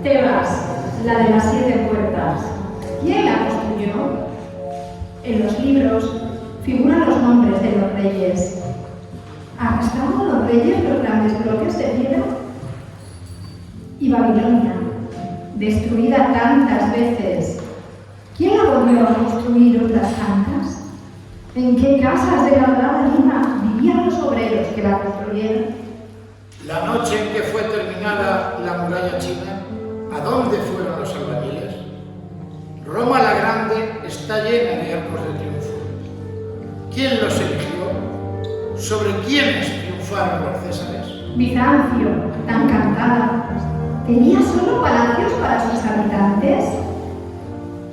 Tebas, la de las 7 puertas. ¿Quién la construyó? En los libros figuran los nombres de los reyes. ¿Arrastraron los reyes los grandes bloques de piedra? Y Babilonia, destruida tantas veces, ¿quién la volvió a construir otras tantas? ¿En qué casas de la dorada Lima vivían los obreros que la construyeron? La noche en que fue terminada la muralla china, ¿a dónde fueron los albañiles? Roma la Grande está llena de arcos de triunfo. ¿Quién los eligió? ¿Sobre quiénes triunfaron los césares? Bizancio, tan cantada, ¿tenía solo palacios para sus habitantes?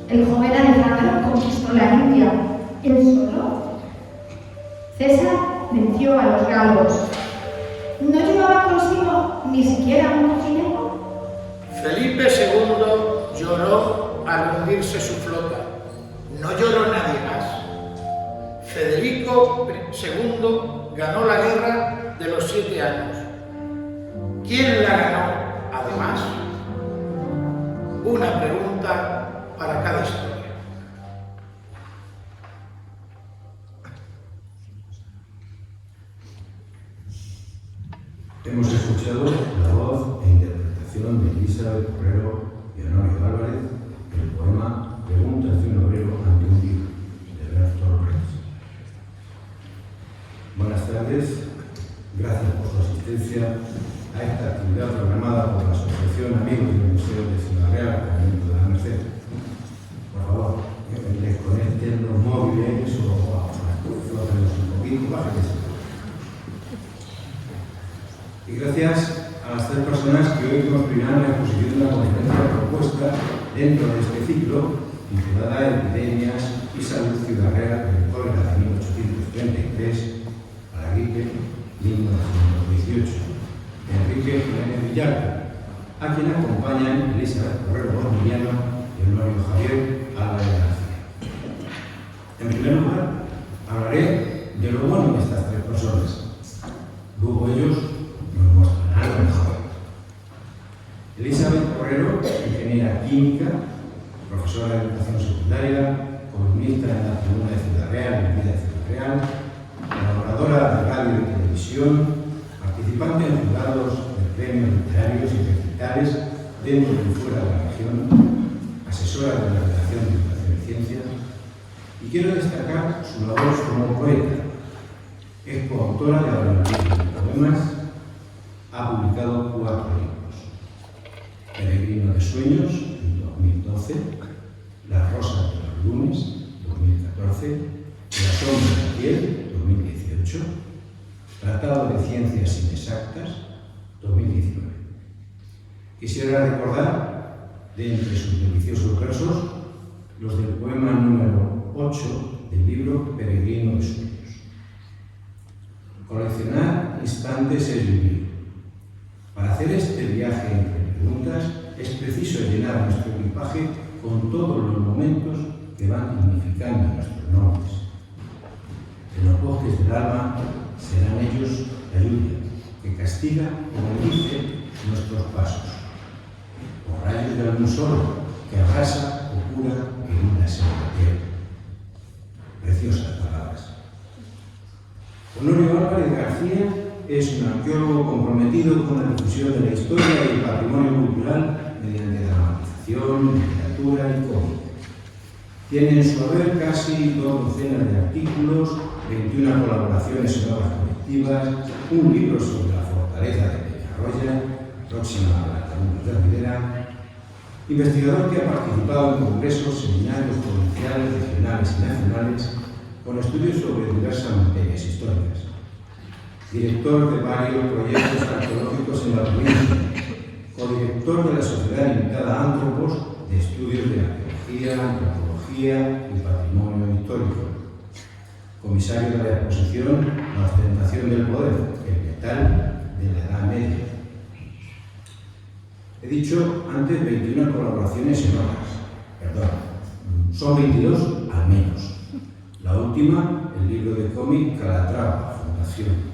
El joven Alejandro conquistó la India, ¿él solo? César venció a los galos. ¿No llevaba consigo ni siquiera un cocinero? Felipe II lloró al hundirse su flota. No lloró nadie más. Federico II ganó la guerra de los 7 años. ¿Quién la ganó, además? Una pregunta para cada historia. Hemos escuchado la voz e interpretación de Elizabeth Porrero y Honorio Álvarez del poema Preguntas de un obrero ante un libro, de Bertolt Brecht. Buenas tardes, gracias por su asistencia a esta actividad programada por la Asociación Amigos del Museo de Ciudad Real, Ayuntamiento de la Merced. Por favor, desconecten los móviles o flótenlos un poquito, bájense. Y gracias a las 3 personas que hoy construirán la exposición de la conferencia propuesta dentro de este ciclo, titulada Epidemias y Salud Ciudad Real del cólera de 1833 a la gripe 1918, de Enrique Jiménez Villalba, a quien acompañan Elizabeth Porrero Bormiliano y Honorio Javier Álvarez García. En primer lugar, hablaré de lo bueno de estas 3 personas. Luego ellos nos mostrarán lo mejor. Elizabeth Porrero, ingeniera química, profesora de educación secundaria, columnista en la Tribuna de Ciudad Real y Vida de Ciudad Real, colaboradora de radio y televisión, participante en jurados de premios literarios y recitales dentro y fuera de la región, asesora de la redacción de Educación y Ciencias, y quiero destacar su labor como poeta. Es coautora de audiolibros de poemas, ha publicado 4 libros: Peregrino de Sueños, en 2012, Las Rosas de los Lunes, 2014, La Sombra de la Piel, 2018, Tratado de Ciencias Inexactas, 2019. Quisiera recordar, de entre sus deliciosos versos, los del poema número 8 del libro Peregrino de Sueños. Coleccionar instantes es vivir. Para hacer este viaje entre preguntas es preciso llenar nuestro equipaje con todos los momentos que van dignificando nuestros nombres. En los bosques del alma serán ellos la lluvia que castiga o bendice nuestros pasos, o rayos de algún sol que abrasa o cura heridas en la piel. Preciosas palabras. Honorio Álvarez García es un arqueólogo comprometido con la difusión de la historia y el patrimonio cultural mediante dramatización, literatura y cómic. Tiene en su haber casi 2 docenas de artículos, 21 colaboraciones en obras colectivas, un libro sobre la fortaleza de Peñarroya, próxima a la Laguna de Rivera, investigador que ha participado en congresos, seminarios provinciales, regionales y nacionales, con estudios sobre diversas materias históricas. Director de varios proyectos arqueológicos en la provincia, codirector de la Sociedad Limitada Antropos de Estudios de Arqueología, Antropología y Patrimonio Histórico, comisario de la exposición La ostentación del poder, el metal de la Edad Media. He dicho antes 21 colaboraciones en obras, son 22 al menos. La última, el libro de cómic Calatrava, Fundación.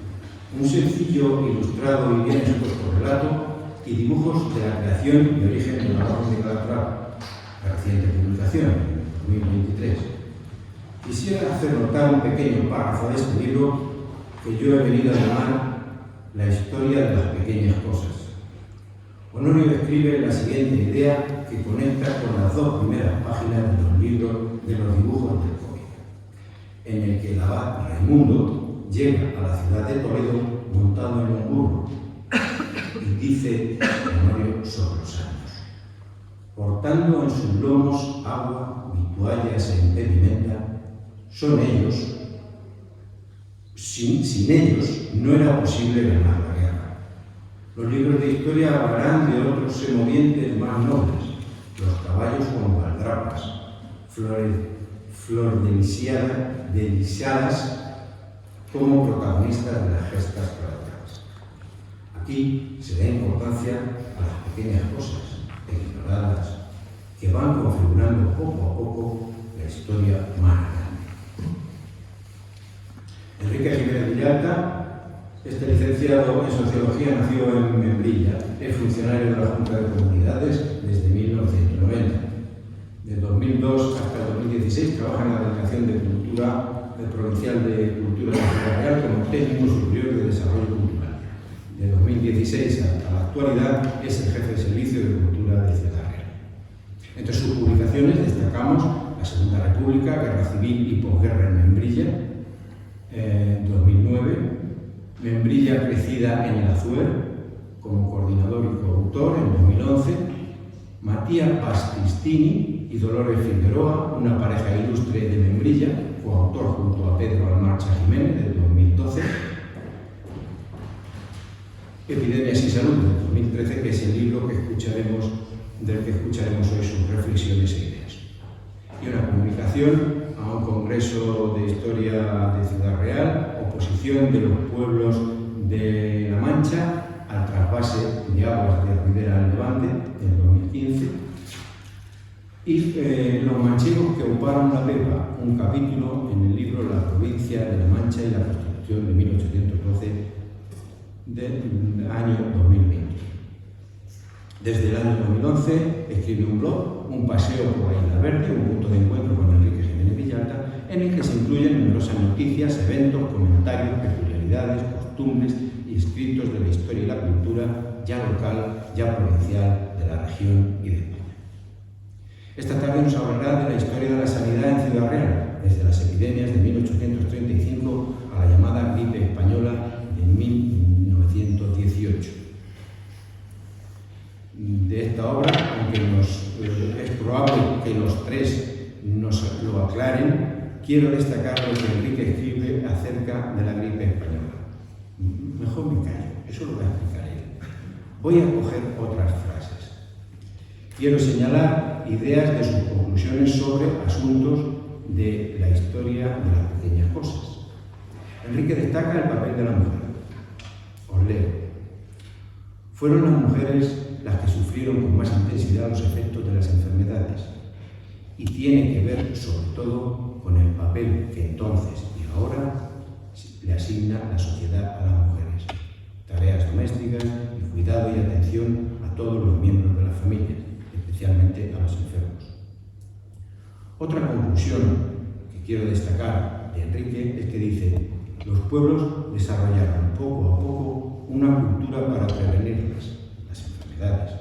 Un sencillo, ilustrado y bien expuesto relato y dibujos de la creación y origen de la Orden de Calatrava, reciente publicación, en 2023. Quisiera hacer notar un pequeño párrafo de este libro que yo he venido a llamar La historia de las pequeñas cosas. Honorio escribe la siguiente idea que conecta con las dos primeras páginas de los libros de los dibujos del cómic, en el que el abad Raimundo llega a la ciudad de Toledo montado en un burro y dice Honorio sobre los años: portando en sus lomos agua, vituallas e impedimenta, son ellos. Sin ellos no era posible ganar la guerra. Los libros de historia hablarán de otros semovientes más nobles, los caballos con gualdrapas, flor deliciadas como protagonistas de las gestas calatravanas. Aquí se da importancia a las pequeñas cosas ignoradas que van configurando poco a poco la historia más grande. Enrique Jiménez Villalta, licenciado en Sociología, nació en Membrilla, es funcionario de la Junta de Comunidades desde 1990. De 2002 hasta 2016 trabaja en la Delegación de Cultura Provincial de Cultura de Ciudad Real como técnico superior de desarrollo cultural. De 2016 hasta la actualidad es el jefe de servicio de cultura de Ciudad Real. Entre sus publicaciones destacamos La Segunda República, Guerra Civil y Posguerra en Membrilla, 2009, Membrilla crecida en el Azuer, como coordinador y coautor en 2011, Matías Bastistini y Dolores Figueroa, una pareja ilustre de Membrilla, coautor junto a Pedro Almarcha Jiménez de 2012, Epidemias y Salud de 2013, que es el libro del que escucharemos hoy sus reflexiones e ideas. Y una comunicación a un congreso de historia de Ciudad Real, oposición de los pueblos de La Mancha al trasvase de aguas de Ribera al Levante en 2015, y los manchegos que ocuparon la Pepa, un capítulo en el libro La provincia de La Mancha y la Constitución de 1812 del año 2020. Desde el año 2011 escribe un blog, Un paseo por la Isla Verde, un punto de encuentro con Enrique Jiménez Villalta, en el que se incluyen numerosas noticias, eventos, comentarios, peculiaridades, costumbres y escritos de la historia y la cultura, ya local, ya provincial, de la región y de España. Esta tarde nos hablará de la historia de la sanidad en Ciudad Real, desde las epidemias de 1835 a la llamada gripe española de 1918. De esta obra, aunque es probable que los tres nos lo aclaren, quiero destacar lo que Enrique escribe acerca de la gripe española. Mejor me callo, eso lo va a explicar él. Voy a coger otras frases. Quiero señalar ideas de sus conclusiones sobre asuntos de la historia de las pequeñas cosas. Enrique destaca el papel de la mujer. Os leo. Fueron las mujeres las que sufrieron con más intensidad los efectos de las enfermedades, y tiene que ver sobre todo con el papel que entonces y ahora le asigna la sociedad a las mujeres: tareas domésticas y cuidado y atención a todos los miembros de la familia, especialmente a los enfermos. Otra conclusión que quiero destacar de Enrique es que dice: los pueblos desarrollaron poco a poco una cultura para prevenir las enfermedades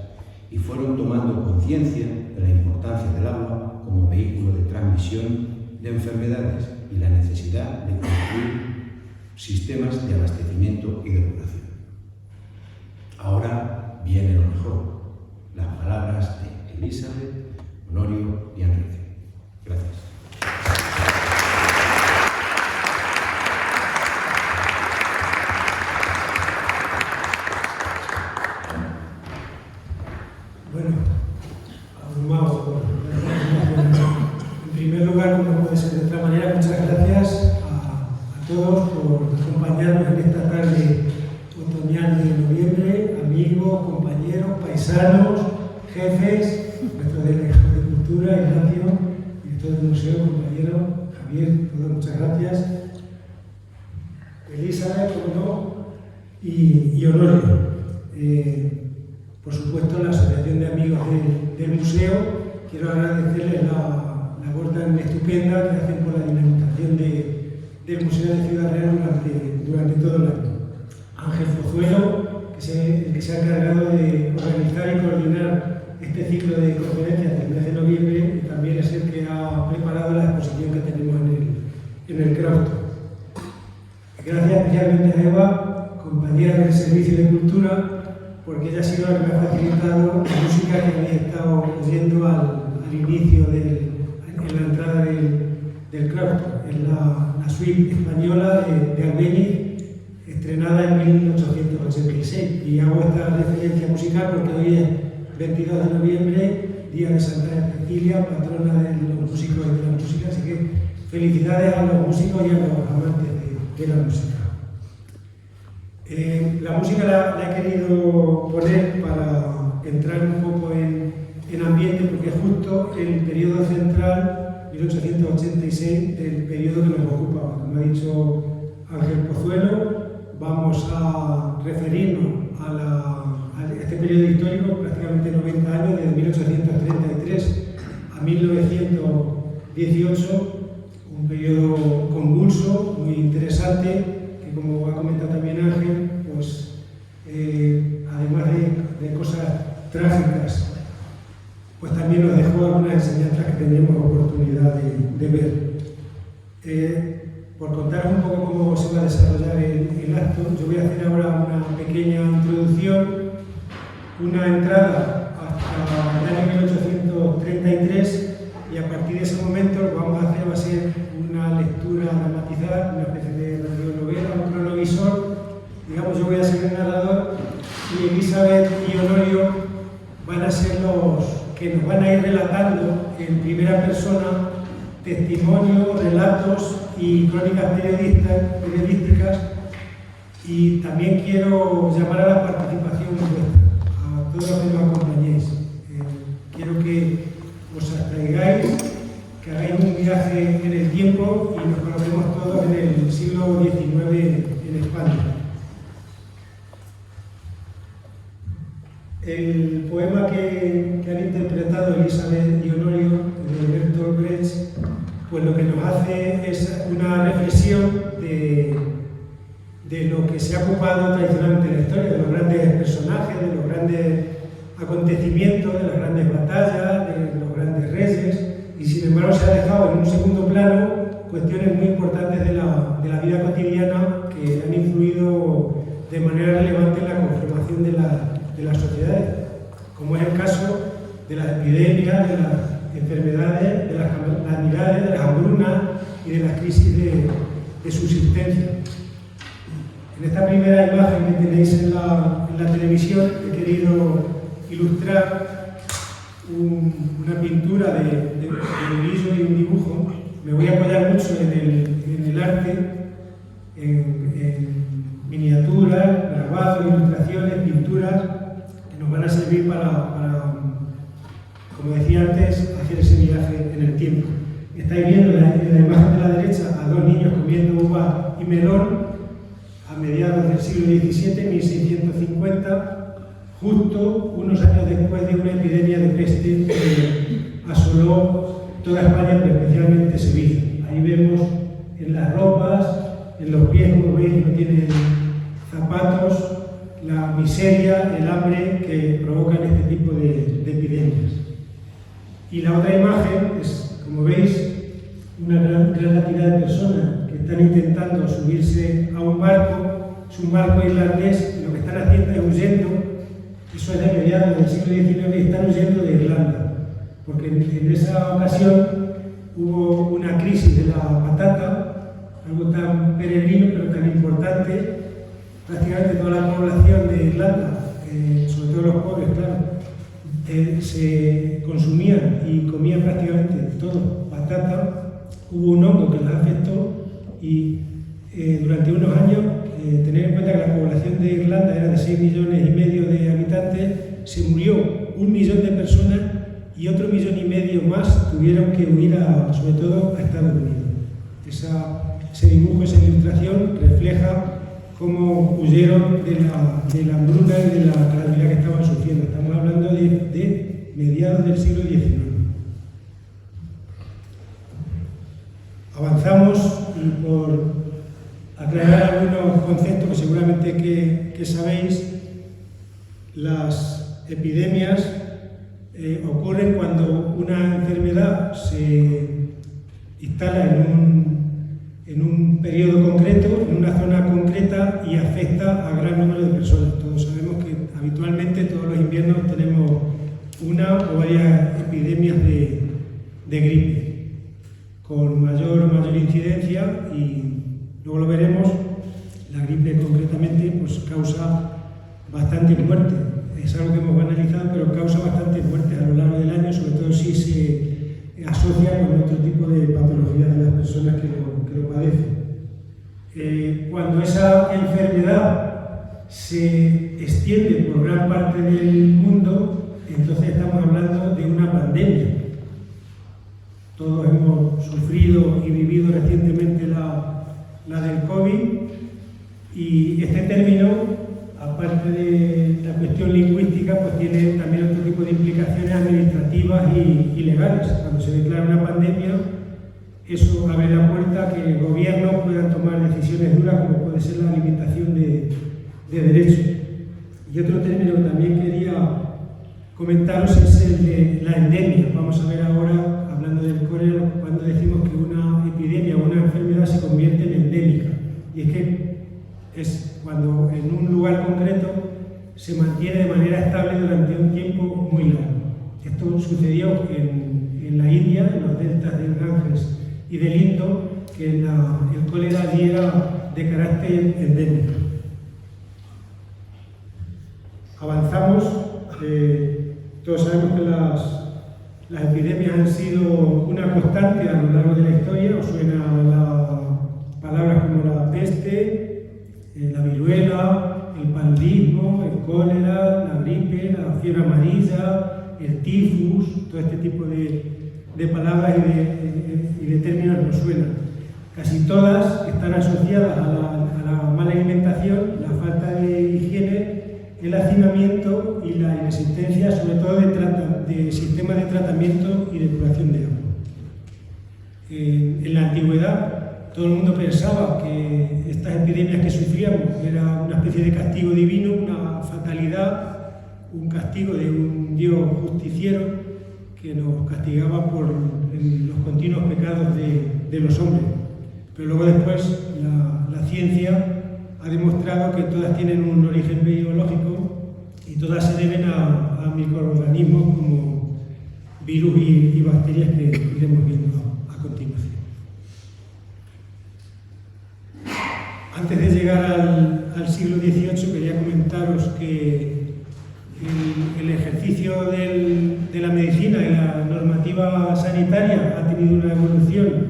y fueron tomando conciencia de la importancia del agua como vehículo de transmisión de enfermedades y la necesidad de construir sistemas de abastecimiento y depuración. Ahora viene lo mejor, las palabras de Elizabeth, Honorio y Enrique. Gracias. Bueno, abrumado. En primer lugar, como puede ser de otra manera, muchas gracias a todos por acompañarnos en esta tarde otoñal de noviembre, amigos, compañeros, paisanos, jefes, nuestro delegado de Cultura, Ignacio, director del museo, compañero Javier, todos muchas gracias. Elizabeth, como no, y Honorio. por supuesto, la Asociación de Amigos del Museo. Quiero agradecerles la labor tan estupenda que hacen por la dinamización del Museo de Ciudad Real durante todo el año. Ángel Pozuelo, que se ha encargado de organizar y coordinar este ciclo de conferencias del mes de noviembre, y también es el que ha preparado la exposición que tenemos en el claustro. Gracias especialmente a Eva, compañera del Servicio de Cultura, porque ella ha sido la que me ha facilitado la música que habéis estado oyendo al inicio, en la entrada del claustro. Es la suite española de Albéniz, estrenada en 1886. Y hago esta referencia musical porque hoy es 22 de noviembre, día de Santa Cecilia, patrona de los músicos y de la música. Así que felicidades a los músicos y a los amantes de la música. La música la he querido poner para entrar un poco en ambiente, porque es justo el periodo central, 1886, del periodo que nos ocupa. Como ha dicho Ángel Pozuelo, vamos a referirnos a este periodo histórico, prácticamente 90 años, desde 1833 a 1918, un periodo convulso, muy interesante, que, como ha comentado también Ángel, pues además de cosas trágicas, pues también nos dejó algunas enseñanzas que tendremos oportunidad de ver. Por contaros un poco cómo se va a desarrollar el acto, yo voy a hacer ahora una pequeña introducción, una entrada hasta el año 1833, y a partir de ese momento lo que vamos a hacer va a ser una lectura dramatizada, una especie de radionovela, un cronovisor. Digamos, yo voy a ser el narrador y Elizabeth y Honorio van a ser los que nos van a ir relatando en primera persona testimonios, relatos y crónicas periodísticas, y también quiero llamar a la participación vuestra, a todos los que nos acompañéis. Quiero que os abstraigáis, que hagáis un viaje en el tiempo y nos conocemos todos en el siglo XIX en España. El poema que han interpretado Elizabeth y Honorio, de Bertolt Brecht, pues lo que nos hace es una reflexión de lo que se ha ocupado tradicionalmente en la historia, de los grandes personajes, de los grandes acontecimientos, de las grandes batallas, de los grandes reyes, y sin embargo se ha dejado en un segundo plano cuestiones muy importantes de la vida cotidiana que han influido de manera relevante en la conformación de las sociedades, como es el caso de las epidemias, de las enfermedades, de las calamidades, de las hambrunas y de las crisis de subsistencia. En esta primera imagen que tenéis en la televisión he querido ilustrar una pintura de Murillo y un dibujo. Me voy a apoyar mucho en el arte, en miniaturas, grabados, ilustraciones, pinturas, que nos van a servir para, como decía antes, hacer ese viaje en el tiempo. Estáis viendo en la imagen de la derecha a dos niños comiendo uva y melón a mediados del siglo XVII, 1650, justo unos años después de una epidemia de peste que asoló toda España, pero especialmente Sevilla. Ahí vemos en las ropas, en los pies, como veis, que no tienen zapatos, la miseria, el hambre que provocan este tipo de epidemias. Y la otra imagen es, como veis, una gran cantidad de personas que están intentando subirse a un barco. Es un barco irlandés, y lo que están haciendo es huyendo. Eso es de mediados del siglo XIX, y están huyendo de Irlanda, porque en esa ocasión hubo una crisis de la patata, algo tan peregrino pero tan importante. Prácticamente toda la población de Irlanda, sobre todo los pobres, claro, se consumían y comían prácticamente todo patata. Hubo un hongo que los afectó y durante unos años, tener en cuenta que la población de Irlanda era de 6,5 millones de habitantes, se murió 1 millón de personas y otro 1,5 millones más tuvieron que huir sobre todo a Estados Unidos. Ese dibujo, esa ilustración refleja cómo huyeron de la hambruna y de la calamidad que estaban sufriendo. Estamos hablando de mediados del siglo XIX. Avanzamos y por aclarar algunos conceptos que seguramente que sabéis, las epidemias ocurren cuando una enfermedad se instala en un periodo concreto, en una zona concreta y afecta a gran número de personas. Todos sabemos que habitualmente todos los inviernos tenemos una o varias epidemias de gripe, con mayor o mayor incidencia, y luego lo veremos. La gripe concretamente pues causa bastante muerte. Es algo que hemos analizado, pero causa bastante muerte a lo largo del año, sobre todo si se asocia con otro tipo de patologías de las personas que lo padecen. Cuando esa enfermedad se extiende por gran parte del mundo, entonces estamos hablando de una pandemia. Todos hemos sufrido y vivido recientemente la del COVID, y este término, aparte de la cuestión lingüística, pues tiene también otro tipo de implicaciones administrativas y legales. Cuando se declara una pandemia, eso abre la puerta a que el gobierno pueda tomar decisiones duras, como puede ser la limitación de derechos. Y otro término que también quería comentaros es el de la endemia. Vamos a ver ahora, hablando del cólera, cuando decimos que una epidemia o una enfermedad se convierte en endémica. Y es que es cuando en un lugar concreto se mantiene de manera estable durante un tiempo muy largo. Esto sucedió en la India, en los deltas del Ganges y del Indo, que el cólera allí era de carácter endémico. Avanzamos. Todos sabemos que las epidemias han sido una constante a lo largo de la historia. Os suena palabras como la peste, la viruela, el paludismo, el cólera, la gripe, la fiebre amarilla, el tifus. Todo este tipo de palabras y de términos nos suenan. Casi todas están asociadas a la mala alimentación, la falta de higiene, el hacinamiento y la inexistencia, sobre todo, de sistemas de tratamiento y depuración de agua. En la antigüedad, todo el mundo pensaba que estas epidemias que sufríamos era una especie de castigo divino, una fatalidad, un castigo de un Dios justiciero que nos castigaba por los continuos pecados de los hombres. Pero luego después la ciencia ha demostrado que todas tienen un origen biológico y todas se deben a microorganismos como virus y bacterias que iremos viendo a continuación. Antes de llegar al siglo XVIII, quería comentaros que el ejercicio de la medicina y la normativa sanitaria ha tenido una evolución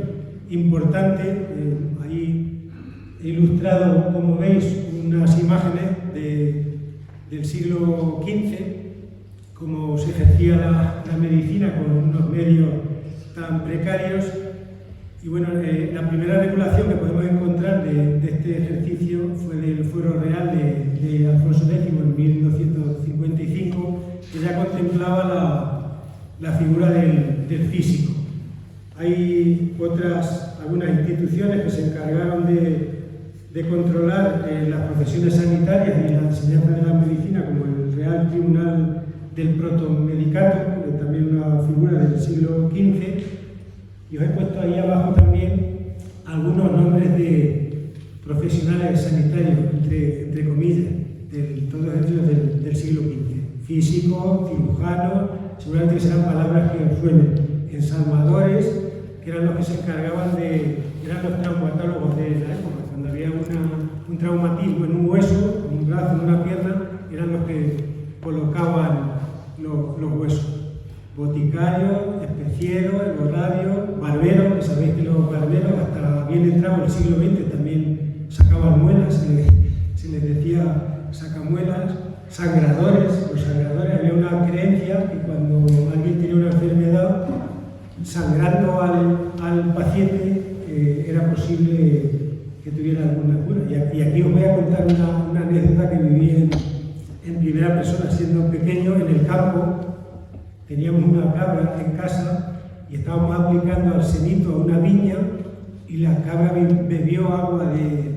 importante. Ahí he ilustrado, como veis, unas imágenes del siglo XV, cómo se ejercía la medicina con unos medios tan precarios. Y bueno, la primera regulación que podemos encontrar de este ejercicio fue del Fuero Real de Alfonso X en 1255, que ya contemplaba la figura del físico. Hay algunas instituciones que se encargaron de controlar las profesiones sanitarias y la enseñanza de la medicina, como el Real Tribunal del Protomedicato, que también una figura del siglo XV. Y os he puesto ahí abajo también algunos nombres de profesionales sanitarios, entre comillas, todos ellos del siglo XV. Físico, cirujano, seguramente serán palabras que os suenen. Ensalmadores, que eran los que se encargaban eran los traumatólogos de la época. Cuando había un traumatismo en un hueso, en un brazo, en una pierna, eran los que colocaban los huesos. Boticario, especiero, herborario, barbero, que sabéis que los barberos, hasta bien entrado el siglo XX, también sacaban muelas, se les decía sacamuelas. Sangradores, los sangradores, había una creencia que cuando alguien tenía una enfermedad, sangrando al paciente, era posible tuviera alguna cura. Y aquí os voy a contar una anécdota que viví en primera persona siendo pequeño en el campo. Teníamos una cabra en casa y estábamos aplicando arsenito a una viña y la cabra bebió agua de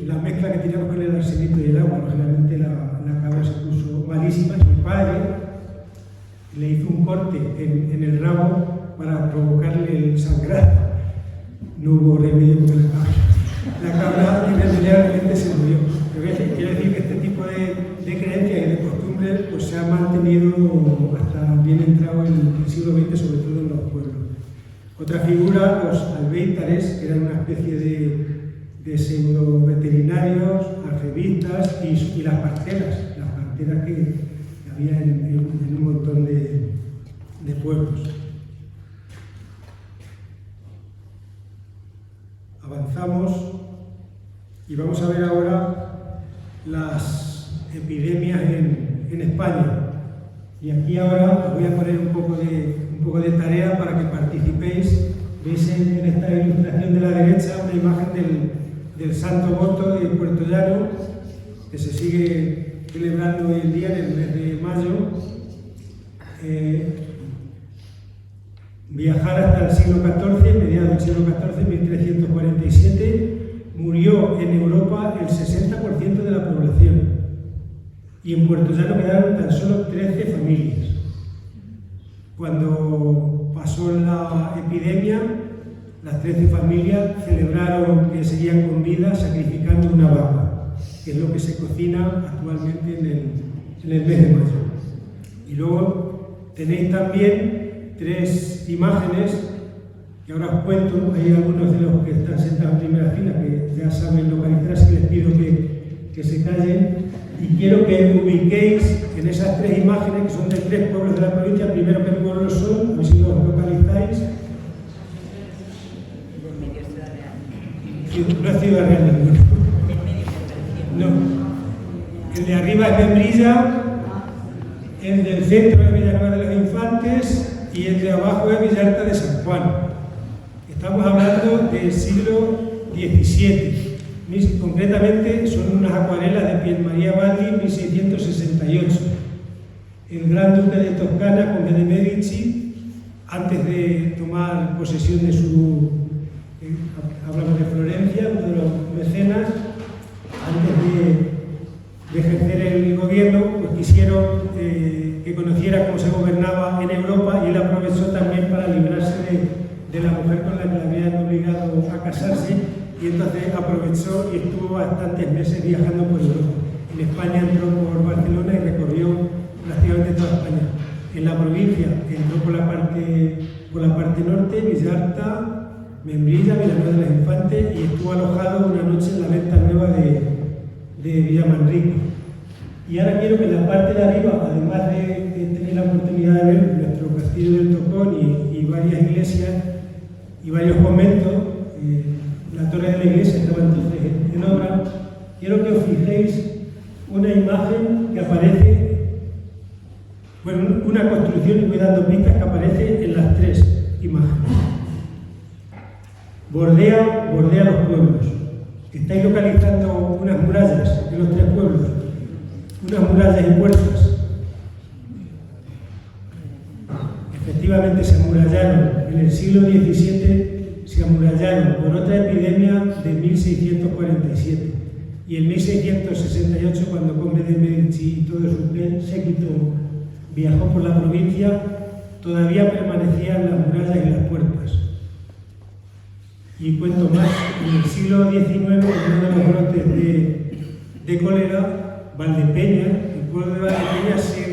la mezcla que teníamos con el arsenito y el agua. Lógicamente la cabra se puso malísima y mi padre le hizo un corte en el rabo para provocarle el sangrado. No hubo remedio con la cabra realmente se murió. Pero quiero decir que este tipo de creencias y de costumbres pues, se ha mantenido hasta bien entrado en el siglo XX, sobre todo en los pueblos. Otra figura, los albéitares, que eran una especie de pseudo veterinarios, alfebistas y las parteras que había en un montón de pueblos. Avanzamos y vamos a ver ahora las epidemias en España. Y aquí ahora os voy a poner un poco de tarea para que participéis. Veis en esta ilustración de la derecha una imagen del Santo Voto de Puerto Llano, que se sigue celebrando hoy en día en el mes de mayo. Viajar hasta el siglo XIV, mediados del siglo XIV, 1347, murió en Europa el 60% de la población y en Puerto Llano quedaron tan solo 13 familias. Cuando pasó la epidemia, las 13 familias celebraron que seguían con vida sacrificando una vaca, que es lo que se cocina actualmente en el mes de mayo. Y luego tenéis también 3 imágenes que ahora os cuento. Hay algunos de los que están sentados en primera fila que ya saben localizar, así que les pido que se callen. Y quiero que ubiquéis en esas 3 imágenes, que son de 3 pueblos de la provincia. Primero, ¿qué pueblos son? A ver si los localizáis. No es Ciudad Real ninguno. No. El de arriba es Membrilla, el del centro es Villanueva de los Infantes y el de abajo es Villarta de San Juan. Estamos hablando del siglo XVII. Concretamente son unas acuarelas de Pier Maria Baldi, 1668. El gran duque de Toscana, conde de Medici, antes de tomar posesión de su... hablamos de Florencia, uno de los mecenas, antes de ejercer el gobierno, pues quisieron que conociera cómo se gobernaba en Europa, y él aprovechó también para librarse de la mujer con la que le habían obligado a casarse, y entonces aprovechó y estuvo bastantes meses viajando por Europa. En España entró por Barcelona y recorrió prácticamente toda España. En la provincia entró por la parte norte, Villarta, Membrilla, Villanueva de los Infantes, y estuvo alojado una noche en la venta nueva de Villamanrique. Y ahora quiero que en la parte de arriba, además de tener la oportunidad de ver nuestro castillo del Tocón y varias iglesias y varios conventos, la torre de la iglesia estaba entonces en obra, quiero que os fijéis una imagen que aparece, bueno, una construcción, y voy dando pistas, que aparece en las 3 imágenes. Bordea los pueblos. Estáis localizando unas murallas en los 3 pueblos, unas murallas y puertas. Efectivamente se amurallaron en el siglo XVII, se amurallaron por otra epidemia de 1647. Y en 1668, cuando conde de Medici y todo su séquito viajó por la provincia, todavía permanecían las murallas y las puertas. Y cuento más, en el siglo XIX, en uno de los brotes de cólera, Valdepeña, el pueblo de Valdepeña se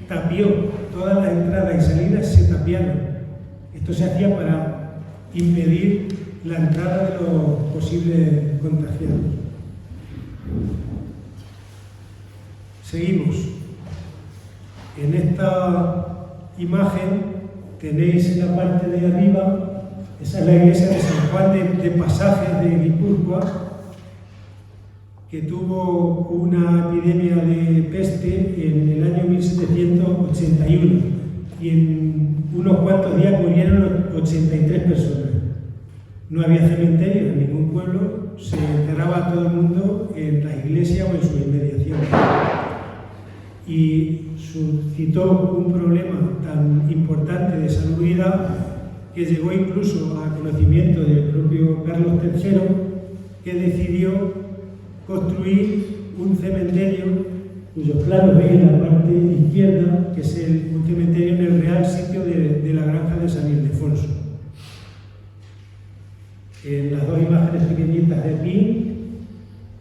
tapió, todas las entradas y salidas se tapiaron. Esto se hacía para impedir la entrada de los posibles contagiados. Seguimos. En esta imagen tenéis en la parte de arriba, esa es la iglesia de San Juan de Pasajes de Guipúzcoa, que tuvo una epidemia de peste en el año 1781, y en unos cuantos días murieron 83 personas. No había cementerio en ningún pueblo, se enterraba a todo el mundo en la iglesia o en sus inmediaciones. Y suscitó un problema tan importante de salubridad que llegó incluso a conocimiento del propio Carlos III, que decidió construir un cementerio cuyos planos veis en la parte izquierda, que es un cementerio en el real sitio de la granja de San Ildefonso. En las dos imágenes pequeñitas de aquí,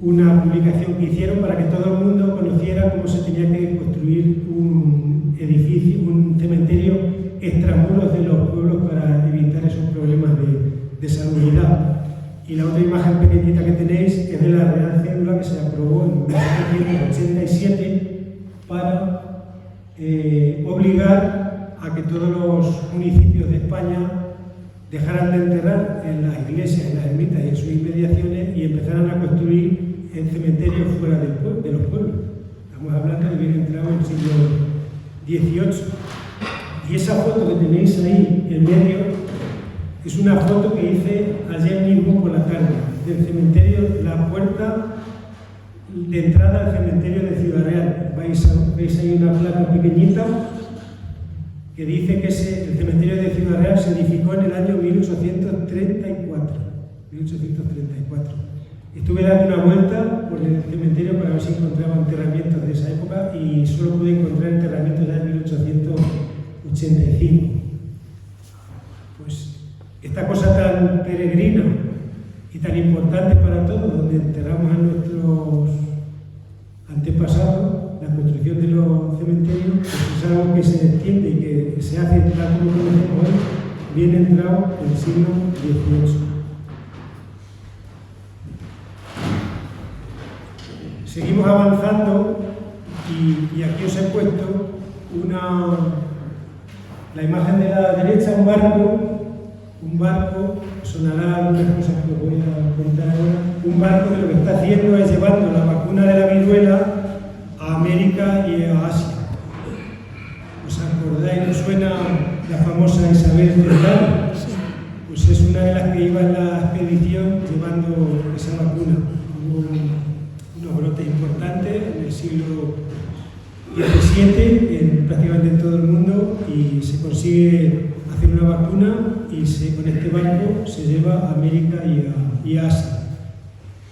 una publicación que hicieron para que todo el mundo conociera cómo se tenía que construir un edificio, un cementerio extramuros de los pueblos para evitar esos problemas de salubridad. Y la otra imagen pequeñita que tenéis es de la Real Cédula que se aprobó en 1787 para obligar a que todos los municipios de España dejaran de enterrar en las iglesias, en las ermitas y en sus inmediaciones y empezaran a construir en cementerios fuera de los pueblos. Estamos hablando de bien entrado en el siglo XVIII. Y esa foto que tenéis ahí en medio es una foto que hice ayer mismo por la tarde del cementerio, la puerta de entrada al cementerio de Ciudad Real. Veis ahí una placa pequeñita que dice que el cementerio de Ciudad Real se edificó en el año 1834. Estuve dando una vuelta por el cementerio para ver si encontraba enterramientos de esa época y solo pude encontrar enterramientos ya de 1885. Pues esta cosa tan peregrina y tan importante para todos, donde enterramos a nuestros antepasados, la construcción de los cementerios, pues es algo que se extiende y que se hace tal como lo conocemos hoy, bien entrado en el siglo XVIII. Seguimos avanzando y aquí os he puesto la imagen de la derecha, un barco, sonará algunas cosas que os voy a contar ahora, un barco que lo que está haciendo es llevando la vacuna de la viruela a América y a Asia. ¿Os acordáis? ¿Os suena la famosa Isabel Zendana? Pues es una de las que iba en la expedición llevando esa vacuna. Hubo unos brotes importantes en el siglo XVII, prácticamente en todo el mundo, y se consigue hacer una vacuna y con este barco se lleva a América y a Asia.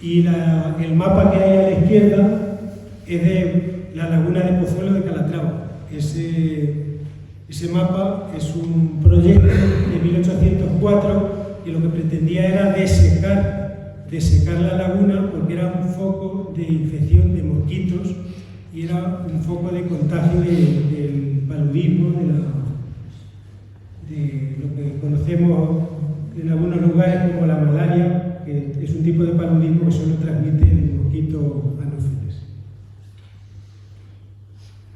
Y el mapa que hay a la izquierda es de la laguna de Pozuelo de Calatrava. Ese mapa es un proyecto de 1804 que lo que pretendía era desecar la laguna porque era un foco de infección de mosquitos y era un foco de contagio del paludismo, de lo que conocemos en algunos lugares como la malaria, que es un tipo de paludismo que solo transmite el mosquito anófeles.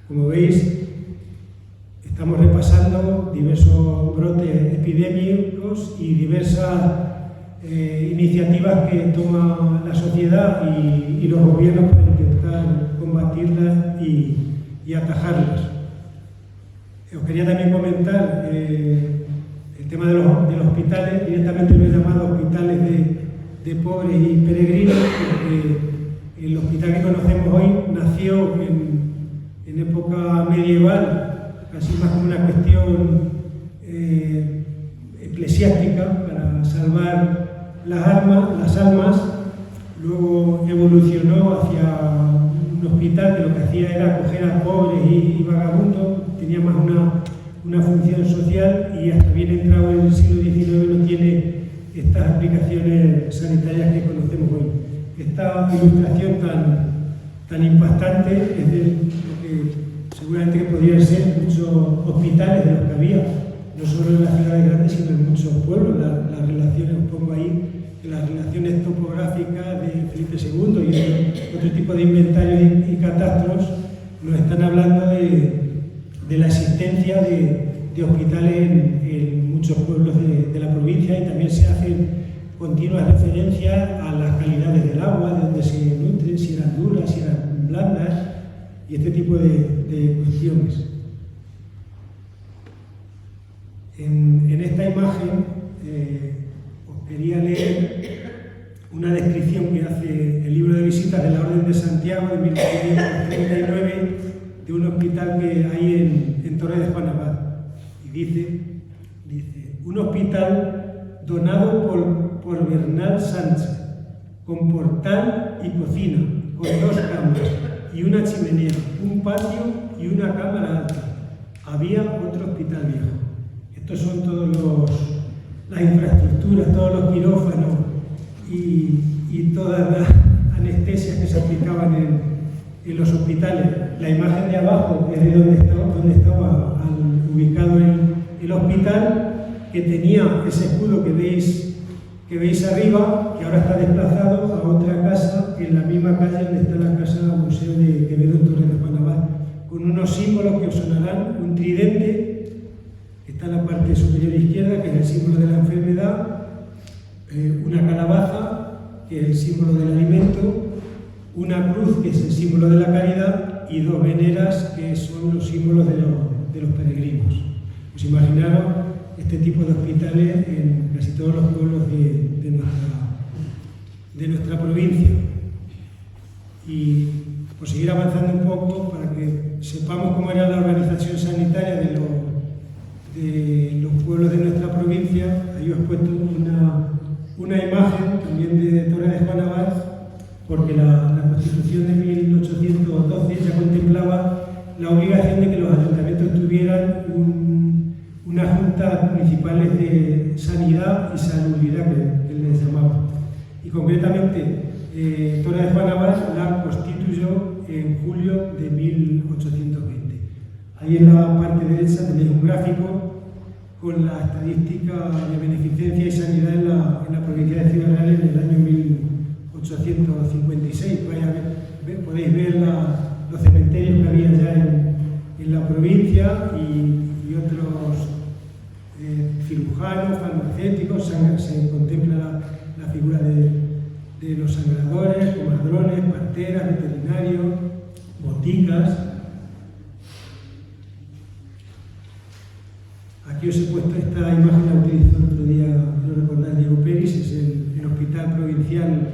Como veis, estamos repasando diversos brotes epidémicos y diversas iniciativas que toma la sociedad y los gobiernos para intentar combatirlas y atajarlas. Os quería también comentar el tema de los hospitales. Directamente lo he llamado hospitales de pobres y peregrinos, porque el hospital que conocemos hoy nació en época medieval, casi más como una cuestión eclesiástica para salvar las almas. Luego evolucionó hacia un hospital que lo que hacía era acoger a pobres y vagabundos, tenía más una función social y hasta bien entrado en el siglo XIX no tiene estas aplicaciones sanitarias que conocemos hoy. Esta ilustración tan impactante es de lo que seguramente que podrían ser muchos hospitales de los que había, no solo en las ciudades grandes, sino en muchos pueblos. Las relaciones, os pongo ahí, las relaciones topográficas de Felipe II y otro tipo de inventarios y catastros nos están hablando de la existencia de hospitales en muchos pueblos de la provincia, y también se hacen continuas referencias a las calidades del agua, de donde se nutren, si eran duras, si eran blandas, y este tipo de cuestiones. En esta imagen os quería leer una descripción que hace el libro de visitas de la Orden de Santiago de 1539 de un hospital que hay en Torre de Juan Abad. Y dice, un hospital donado por Bernal Sánchez, con portal y cocina, con 2 camas y una chimenea, un patio y una cámara alta. Había otro hospital viejo. Estos son todas las infraestructuras, todos los quirófanos y todas las anestesias que se aplicaban en los hospitales. La imagen de abajo es de donde estaba ubicado el hospital, que tenía ese escudo que veis arriba, que ahora está desplazado a otra casa en la misma calle donde está la casa Museo de Quevedo en Torre de Juan Abad, con unos símbolos que os sonarán: un tridente, que está en la parte superior izquierda, que es el símbolo de la enfermedad, una calabaza, que es el símbolo del alimento, una cruz, que es el símbolo de la caridad, y 2 veneras, que son los símbolos de los peregrinos. Pues imaginaros este tipo de hospitales en casi todos los pueblos de nuestra provincia. Y por seguir avanzando un poco, para que sepamos cómo era la organización sanitaria de los pueblos de nuestra provincia, ahí os he puesto una imagen también de Torre de Juan Abad, porque la Constitución de 1812 ya contemplaba la obligación de que los ayuntamientos tuvieran unas juntas municipales de sanidad y salubridad, que les llamaba. Y concretamente, Torre de Juan Abad la constituyó en julio de 1820. Ahí en la parte derecha tenéis un gráfico con la estadística de beneficencia y sanidad en la provincia de Ciudad Real en el año 1856. Podéis ver los cementerios que había ya en la provincia y otros cirujanos, farmacéuticos. Se contempla la figura de los sangradores, comadrones, parteras, veterinarios, boticas. Aquí os he puesto esta imagen, la utilizó el otro día, no recordáis, Diego Peris, es el Hospital Provincial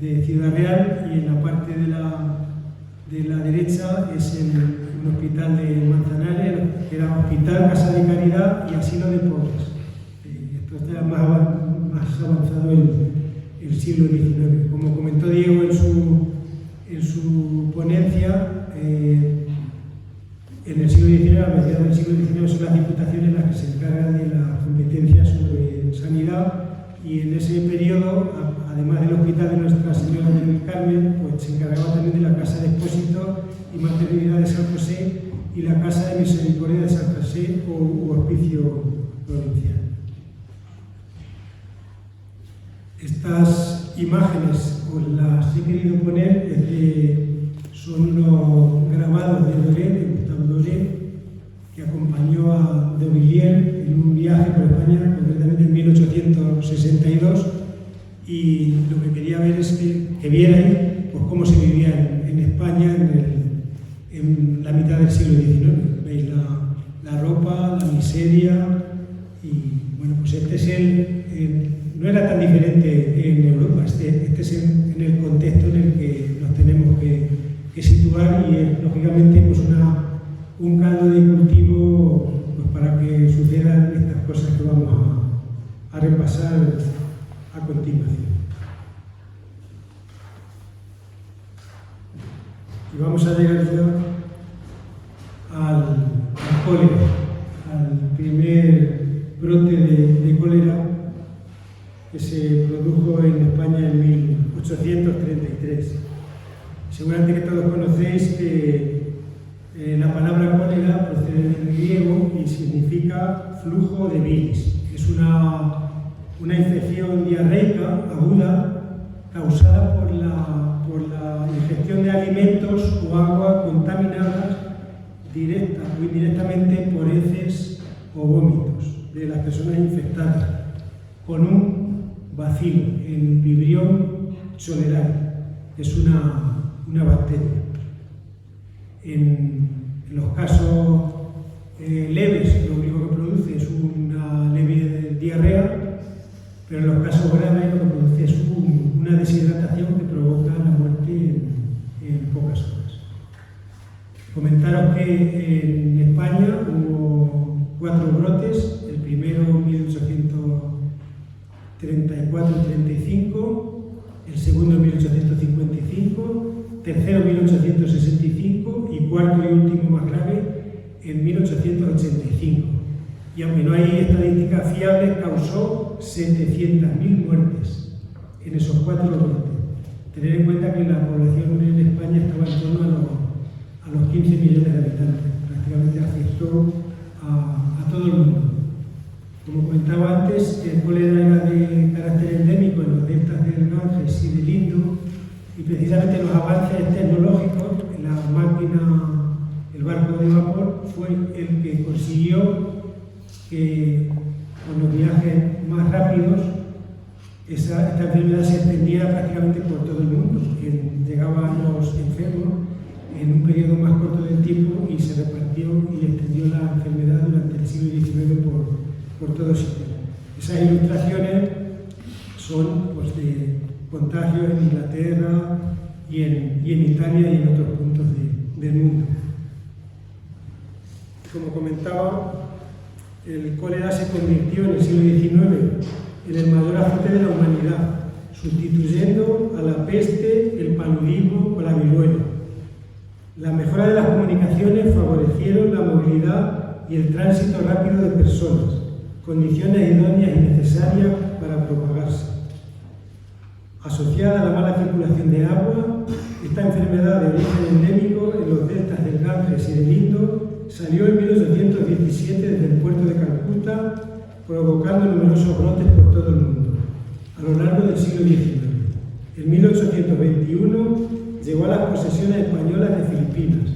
de Ciudad Real, y en la parte de la derecha es un hospital de Manzanares, que era hospital, casa de caridad y asilo de pobres. Esto está más avanzado el siglo XIX. Como comentó Diego en su ponencia, en el siglo XIX, a mediados del siglo XIX, son las diputaciones las que se encargan de las competencias sobre sanidad, y en ese periodo, además del hospital de Nuestra Señora del Carmen, pues se encargaba también de la Casa de Expósito y Maternidad de San José y la Casa de Misericordia de San José u Hospicio Provincial. Estas imágenes os las he querido poner, son unos grabados de Doré, de Gustave Doré, que acompañó a de Villiers en un viaje por España, concretamente en 1862, y lo que quería ver es que vierais pues, cómo se vivía en España en la mitad del siglo XIX. Veis la ropa, la miseria, y bueno, pues este es no era tan diferente en Europa, este es en el contexto en el que nos tenemos que situar, y es lógicamente pues un caldo de cultivo pues, para que sucedan estas cosas que vamos a repasar a continuación. Y vamos a llegar ya al cólera, al primer brote de cólera que se produjo en España en 1833. Seguramente que todos conocéis que la palabra cólera procede del griego y significa flujo de bilis. Es una infección diarreica aguda causada por la ingestión de alimentos o agua contaminadas directa o indirectamente por heces o vómitos de las personas infectadas con un bacilo, el Vibrio cholerae, que es una bacteria. En los casos leves, lo único que produce es una leve diarrea, pero en los casos graves lo que produce es una deshidratación que provoca la muerte en pocas horas. Comentaros que en España hubo 4 brotes, el primero en 1834 y 35, el segundo en 1855, tercero en 1865 y cuarto y último más grave en 1885. Y aunque no hay estadísticas fiables, causó 700.000 muertes en esos 4 brotes. Tener en cuenta que la población en España estaba en torno a los 15 millones de habitantes. Prácticamente afectó a todo el mundo. Como comentaba antes, el cólera era de carácter endémico en los deltas del Ganges y del Indo, y precisamente los avances tecnológicos, la máquina, el barco de vapor, fue el que consiguió que con los viajes más rápidos esta enfermedad se extendiera prácticamente por todo el mundo. Llegaban los enfermos en un periodo más corto de tiempo y se repartió y extendió la enfermedad durante el siglo XIX por todo el sitio. Esas ilustraciones son pues, de contagios en Inglaterra y en Italia y en otros puntos del mundo. Como comentaba, el cólera se convirtió en el siglo XIX en el mayor azote de la humanidad, sustituyendo a la peste, el paludismo o la viruela. La mejora de las comunicaciones favorecieron la movilidad y el tránsito rápido de personas, condiciones idóneas y necesarias para propagarse. Asociada a la mala circulación de agua, esta enfermedad de origen endémico en los deltas del Ganges y del Indo salió en 1817 desde el puerto de Calcuta, provocando numerosos brotes por todo el mundo, a lo largo del siglo XIX. En 1821 llegó a las posesiones españolas de Filipinas.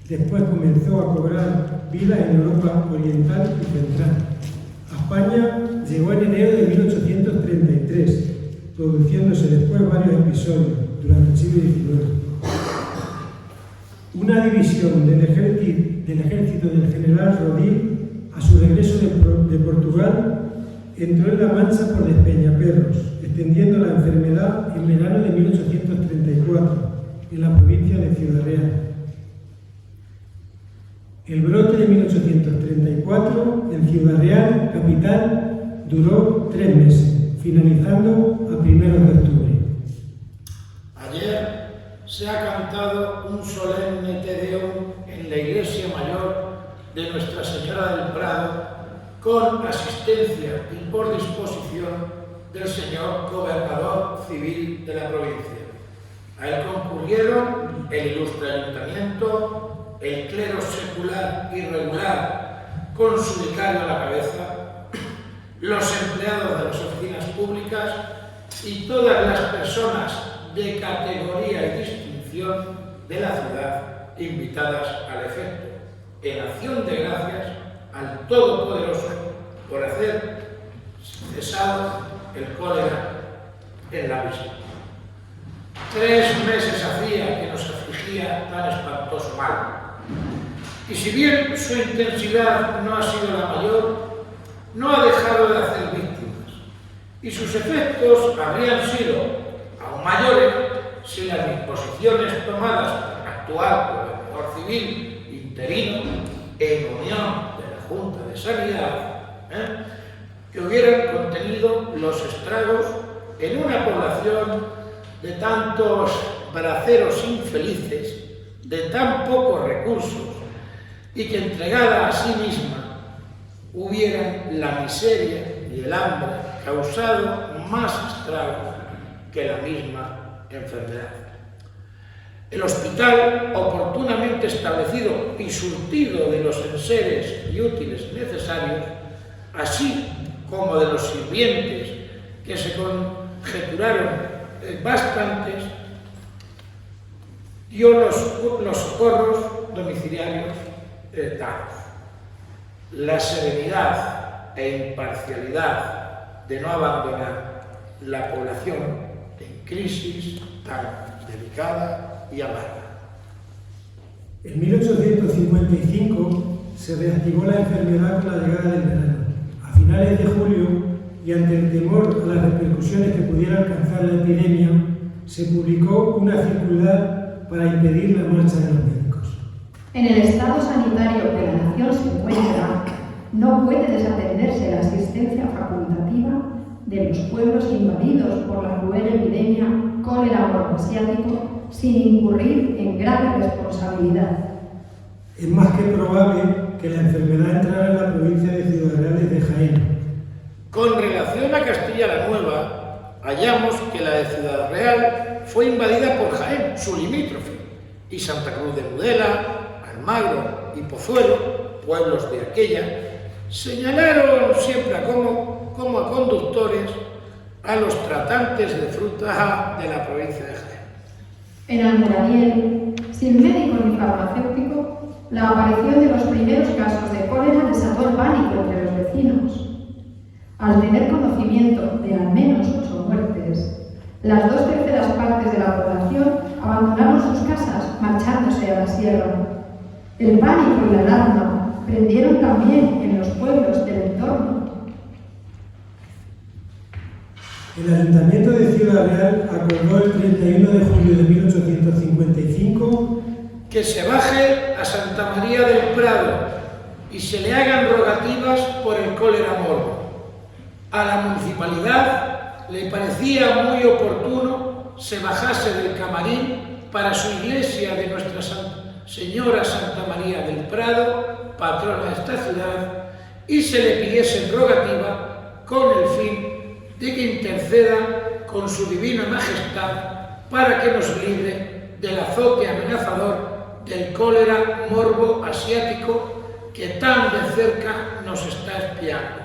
Después comenzó a cobrar vida en Europa oriental y central. A España llegó en enero de 1833, produciéndose después varios episodios durante el siglo XIX. Una división del ejército del general Rodil, a su regreso de Portugal, entró en La Mancha por Despeñaperros, extendiendo la enfermedad en verano de 1834, en la provincia de Ciudad Real. El brote de 1834 en Ciudad Real, capital, duró 3 meses, finalizando a primeros de octubre. Ayer se ha cantado un solemne Te Deum en la Iglesia Mayor de Nuestra Señora del Prado, con asistencia y por disposición del señor Gobernador Civil de la provincia. A él concurrieron el ilustre ayuntamiento, el clero secular y regular, con su vicario a la cabeza, los empleados de las oficinas públicas y todas las personas de categoría y distinción de la ciudad invitadas al efecto, en acción de gracias al Todopoderoso por hacer cesado el cólera en la visita. 3 meses hacía que nos afligía tan espantoso mal. Y si bien su intensidad no ha sido la mayor, no ha dejado de hacer víctimas, y sus efectos habrían sido aún mayores si las disposiciones tomadas por el actual gobernador civil interino en unión de la Junta de Sanidad, que hubieran contenido los estragos en una población de tantos braceros infelices, de tan pocos recursos, y que entregada a sí misma hubieran la miseria y el hambre causado más estragos que la misma enfermedad. El hospital, oportunamente establecido y surtido de los enseres y útiles necesarios, así como de los sirvientes que se conjeturaron bastantes, dio los socorros domiciliarios dados. La serenidad e imparcialidad de no abandonar la población en crisis tan delicada y amarga. En 1855 se reactivó la enfermedad con la llegada del verano. A finales de julio, y ante el temor a las repercusiones que pudiera alcanzar la epidemia, se publicó una circular para impedir la marcha de los médicos. En el estado sanitario que la nación se encuentra, no puede desatenderse la asistencia facultativa de los pueblos invadidos por la cruel epidemia cólera morbo-asiático sin incurrir en grave responsabilidad. Es más que probable que la enfermedad entrara en la provincia de Ciudad Real de Jaén. Con relación a Castilla la Nueva, hallamos que la de Ciudad Real fue invadida por Jaén, su limítrofe, y Santa Cruz de Tudela, Almagro y Pozuelo, pueblos de aquella, señalaron siempre como a conductores a los tratantes de fruta de la provincia de Jaén. En Almoradiel, sin médico ni farmacéutico, la aparición de los primeros casos de cólera desató el pánico entre los vecinos. Al tener conocimiento de al menos 8 muertes, las 2/3 partes de la población abandonaron sus casas marchándose a la sierra. El pánico y la alarma prendieron también en los pueblos del entorno. El Ayuntamiento de Ciudad Real acordó el 31 de julio de 1855 que se baje a Santa María del Prado y se le hagan rogativas por el cólera morbo. A la municipalidad le parecía muy oportuno se bajase del camarín para su iglesia de Nuestra Señora Santa María del Prado, patrona de esta ciudad, y se le pidiese rogativa con el fin de que interceda con su divina majestad para que nos libre del azote amenazador del cólera morbo asiático que tan de cerca nos está espiando.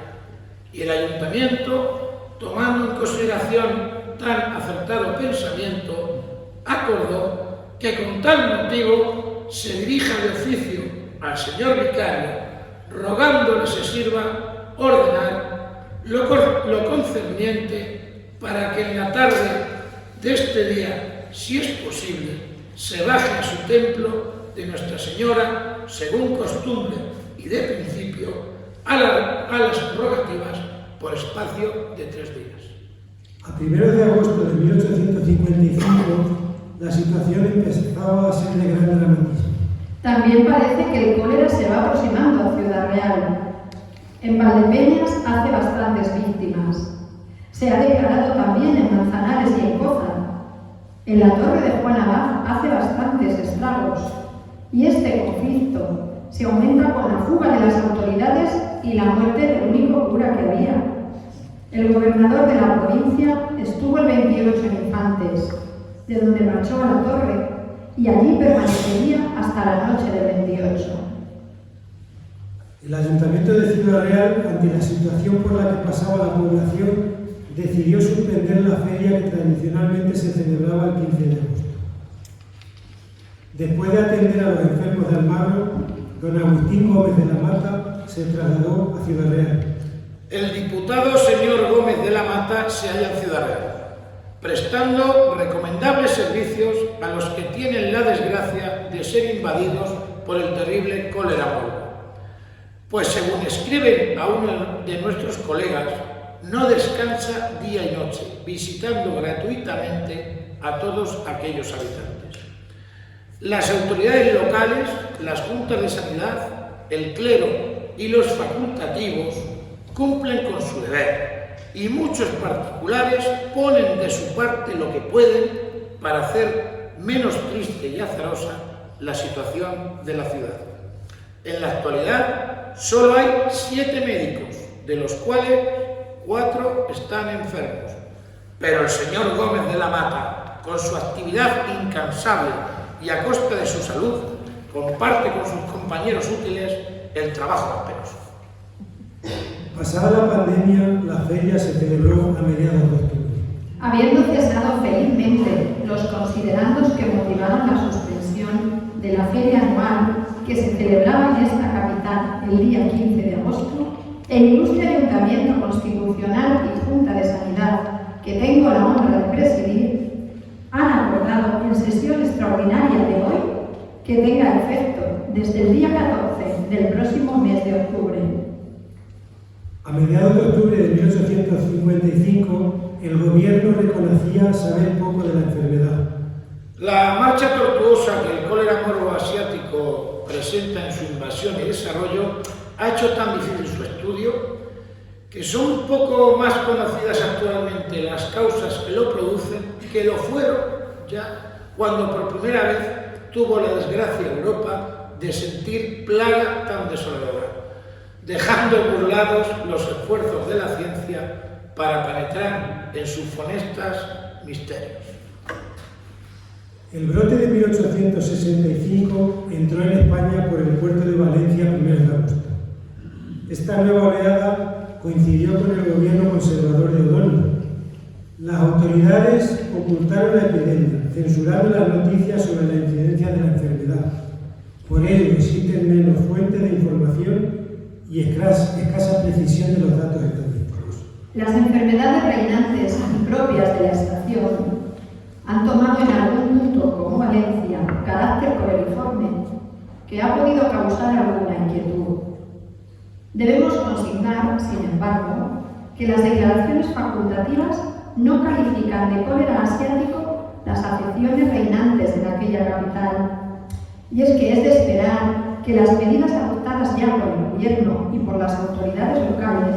Y el ayuntamiento, tomando en consideración tan acertado pensamiento, acordó que con tal motivo se dirija de oficio al señor vicario, rogándole se sirva ordenar lo concerniente para que en la tarde de este día, si es posible, se baje a su templo de Nuestra Señora, según costumbre y de principio, a las rogativas por espacio de 3 días. A 1 de agosto de 1855, la situación empezaba a ser de gran dramatismo. También parece que el cólera se va aproximando a Ciudad Real. En Valdepeñas hace bastantes víctimas. Se ha declarado también en Manzanares y en Cózar. En la Torre de Juan Abad hace bastantes estragos. Y este conflicto se aumenta con la fuga de las autoridades y la muerte del único cura que había. El gobernador de la provincia estuvo el 28 en Infantes, de donde marchó a la Torre, y allí permanecería hasta la noche del 28. El Ayuntamiento de Ciudad Real, ante la situación por la que pasaba la población, decidió suspender la feria que tradicionalmente se celebraba el 15 de agosto. Después de atender a los enfermos de Almagro, don Agustín Gómez de la Mata se trasladó a Ciudad Real. El diputado señor Gómez de la Mata se halla en Ciudad Real, prestando recomendables servicios a los que tienen la desgracia de ser invadidos por el terrible cólera morbo. Pues según escriben a uno de nuestros colegas, no descansa día y noche, visitando gratuitamente a todos aquellos habitantes. Las autoridades locales, las juntas de sanidad, el clero y los facultativos cumplen con su deber y muchos particulares ponen de su parte lo que pueden para hacer menos triste y azarosa la situación de la ciudad. En la actualidad solo hay 7 médicos, de los cuales 4 están enfermos, pero el señor Gómez de la Mata, con su actividad incansable y a costa de su salud, comparte con sus compañeros útiles el trabajo más penoso. Pasada la pandemia, la feria se celebró a mediados de octubre. Habiendo cesado felizmente los considerandos que motivaron la suspensión de la feria anual que se celebraba en esta capital el día 15 de agosto, el ilustre Ayuntamiento Constitucional y Junta de Sanidad, que tengo la honra de presidir, han acordado en sesión extraordinaria de hoy que tenga efecto desde el día 14 del próximo mes de octubre. A mediados de octubre de 1855, el gobierno reconocía saber poco de la enfermedad. La marcha tortuosa que el cólera morbo asiático presenta en su invasión y desarrollo ha hecho tan difícil su estudio que son poco más conocidas actualmente las causas que lo producen que lo fueron ya cuando por primera vez tuvo la desgracia Europa de sentir plaga tan desoladora, dejando burlados los esfuerzos de la ciencia para penetrar en sus funestas misterios. El brote de 1865 entró en España por el puerto de Valencia a 1 de agosto. Esta nueva oleada coincidió con el gobierno conservador de O'Donnell. Las autoridades ocultaron la epidemia, censurando las noticias sobre la incidencia de la enfermedad. Por ello existen menos fuentes de información y escasa precisión de los datos estadísticos. Las enfermedades reinantes y propias de la estación han tomado en algún punto, como Valencia, carácter coleriforme, que ha podido causar alguna inquietud. Debemos consignar, sin embargo, que las declaraciones facultativas no califican de cólera asiático las afecciones reinantes en aquella capital. Y es que es de esperar que las medidas adoptadas ya por el gobierno y por las autoridades locales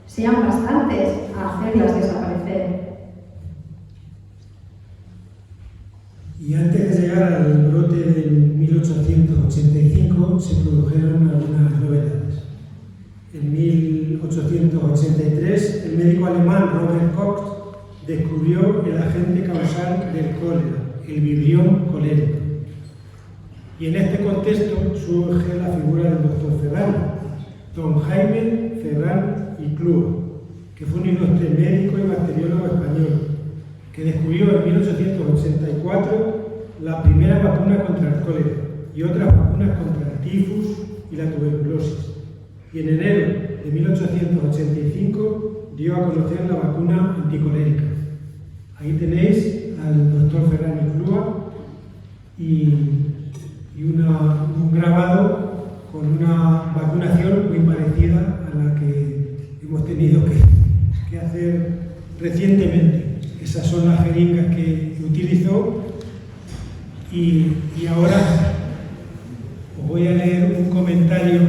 sean bastantes a hacerlas desaparecer. Y antes de llegar al brote de 1885 se produjeron algunas novedades. En 1883 el médico alemán Robert Koch descubrió el agente causal del cólera, el vibrión colérico. Y en este contexto surge la figura del doctor Ferran, don Jaime Ferran y Clua, que fue un ilustre médico y bacteriólogo español, que descubrió en 1884 la primera vacuna contra el cólera y otras vacunas contra el tifus y la tuberculosis. Y en enero de 1885 dio a conocer la vacuna anticolérica. Ahí tenéis al doctor Ferran y Clua y un grabado con una vacunación muy parecida a la que hemos tenido que hacer recientemente. Esas son las jeringas que utilizó y ahora os voy a leer un comentario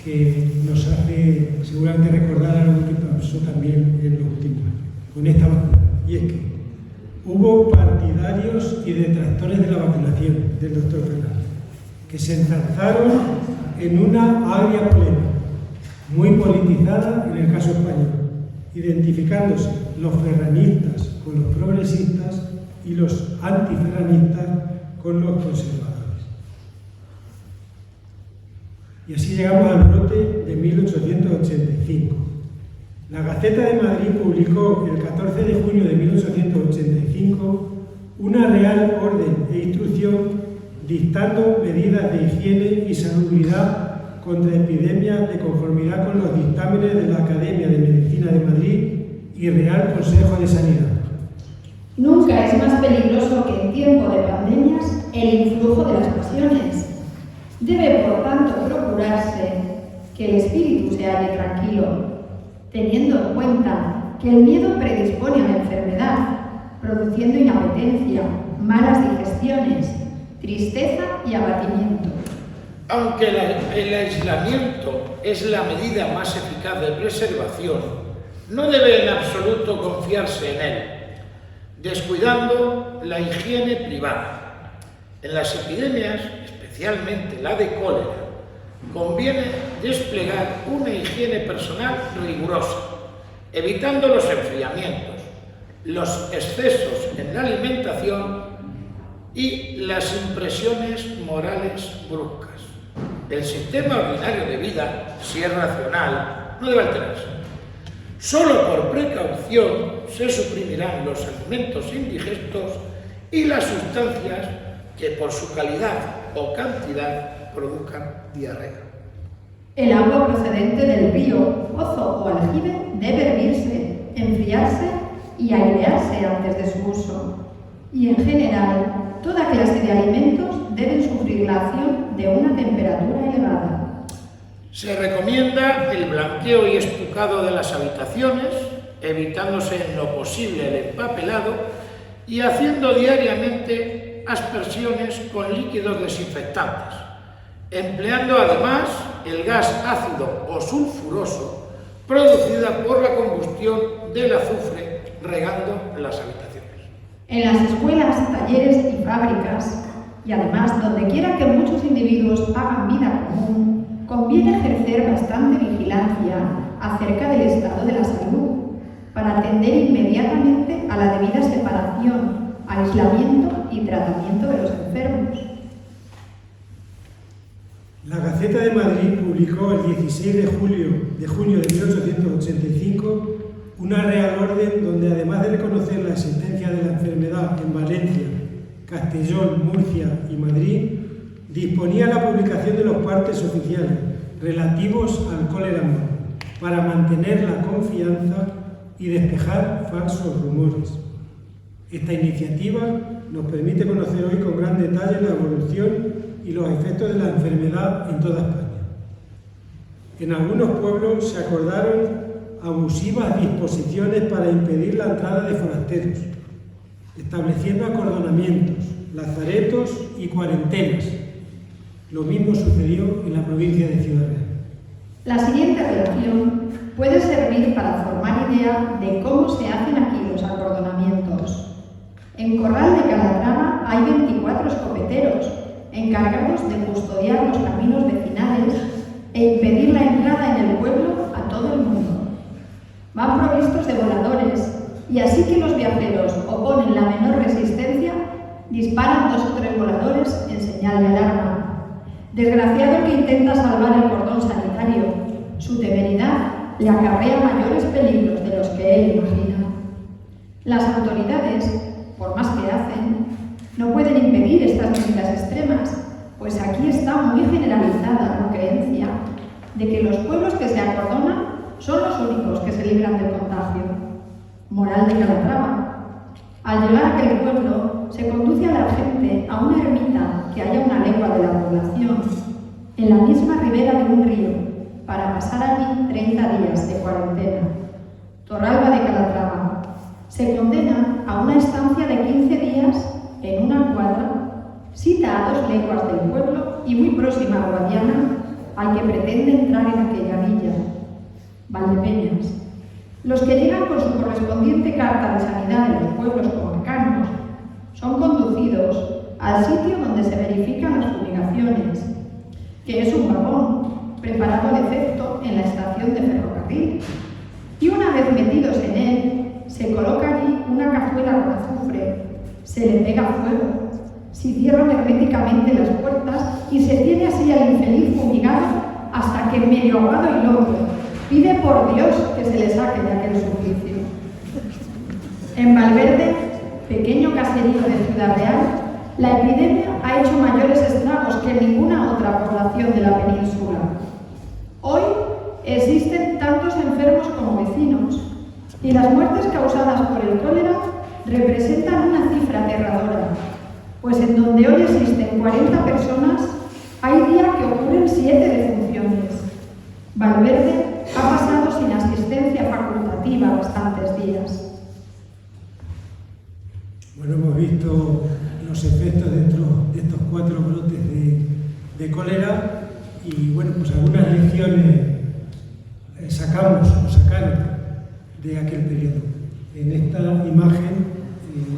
que nos hace seguramente recordar algo que pasó también en los últimos años con esta vacuna. Y es que hubo partidarios y detractores de la vacunación del doctor Fernández que se ensalzaron en una agria polémica muy politizada en el caso español, identificándose los ferranistas con los progresistas y los antiferranistas con los conservadores. Y así llegamos al brote de 1885. La Gaceta de Madrid publicó el 14 de junio de 1885 una real orden e instrucción dictando medidas de higiene y salubridad contra epidemias de conformidad con los dictámenes de la Academia de Medicina de Madrid y Real Consejo de Sanidad. Nunca es más peligroso que en tiempo de pandemias el influjo de las pasiones. Debe, por tanto, procurarse que el espíritu se halle tranquilo, teniendo en cuenta que el miedo predispone a la enfermedad, produciendo inapetencia, malas digestiones, tristeza y abatimiento. Aunque el aislamiento es la medida más eficaz de preservación, no debe en absoluto confiarse en él, descuidando la higiene privada. En las epidemias, especialmente la de cólera, conviene desplegar una higiene personal rigurosa, evitando los enfriamientos, los excesos en la alimentación y las impresiones morales bruscas. El sistema ordinario de vida, si es racional, no debe alterarse. Solo por precaución se suprimirán los alimentos indigestos y las sustancias que por su calidad o cantidad produzcan diarrea. El agua procedente del río, pozo o aljibe debe hervirse, enfriarse y airearse antes de su uso. Y en general, toda clase de alimentos deben sufrir la acción de una temperatura elevada. Se recomienda el blanqueo y estucado de las habitaciones, evitándose en lo posible el empapelado y haciendo diariamente aspersiones con líquidos desinfectantes, empleando además el gas ácido o sulfuroso producida por la combustión del azufre regando las habitaciones. En las escuelas, talleres y fábricas, y además donde quiera que muchos individuos hagan vida común, conviene ejercer bastante vigilancia acerca del estado de la salud para atender inmediatamente a la debida separación, aislamiento y tratamiento de los enfermos. La Gaceta de Madrid publicó el 16 de junio de 1885 una Real Orden donde, además de reconocer la existencia de la enfermedad en Valencia, Castellón, Murcia y Madrid, disponía la publicación de los partes oficiales relativos al cólera morbus para mantener la confianza y despejar falsos rumores. Esta iniciativa nos permite conocer hoy con gran detalle la evolución y los efectos de la enfermedad en toda España. En algunos pueblos se acordaron abusivas disposiciones para impedir la entrada de forasteros, estableciendo acordonamientos, lazaretos y cuarentenas. Lo mismo sucedió en la provincia de Ciudad Real. La siguiente relación puede servir para formar idea de cómo se hacen aquí los acordonamientos. En Corral de Calatrava hay 24 escopeteros encargados de custodiar los caminos vecinales e impedir la entrada en el pueblo a todo el mundo. Van provistos de voladores y así que los viajeros oponen la menor resistencia, disparan 2 o 3 voladores en señal de alarma. Desgraciado que intenta salvar el cordón sanitario, su temeridad le acarrea mayores peligros de los que él imagina. Las autoridades, por más que hacen, no pueden impedir estas medidas extremas, pues aquí está muy generalizada la creencia de que los pueblos que se acordonan son los únicos que se libran del contagio. Moral de Calatrava. Al llegar a aquel pueblo, se conduce a la gente a una ermita que haya una legua de la población, en la misma ribera de un río, para pasar allí 30 días de cuarentena. Torralba de Calatrava. Se condena a una estancia de 15 días en una cuadra, cita a 2 leguas del pueblo y muy próxima a Guadiana, al que pretende entrar en aquella villa. Valdepeñas. Los que llegan con su correspondiente carta de sanidad de los pueblos comarcanos son conducidos al sitio donde se verifican las fumigaciones, que es un vagón preparado de efecto en la estación de ferrocarril. Y una vez metidos en él, se coloca allí una cazuela con azufre, se le pega fuego, se cierran herméticamente las puertas y se tiene así al infeliz fumigado hasta que, medio ahogado y loco, pide por Dios que se le saque de aquel suplicio. En Valverde, pequeño caserío de Ciudad Real, la epidemia ha hecho mayores estragos que ninguna otra población de la península. Hoy existen tantos enfermos como vecinos, y las muertes causadas por el cólera representan una cifra aterradora, pues en donde hoy existen 40 personas, hay día que ocurren 7 defunciones. Valverde ha pasado sin asistencia facultativa bastantes días. Bueno, hemos visto los efectos de estos 4 brotes de cólera y, bueno, pues algunas lecciones sacaron de aquel periodo. En esta imagen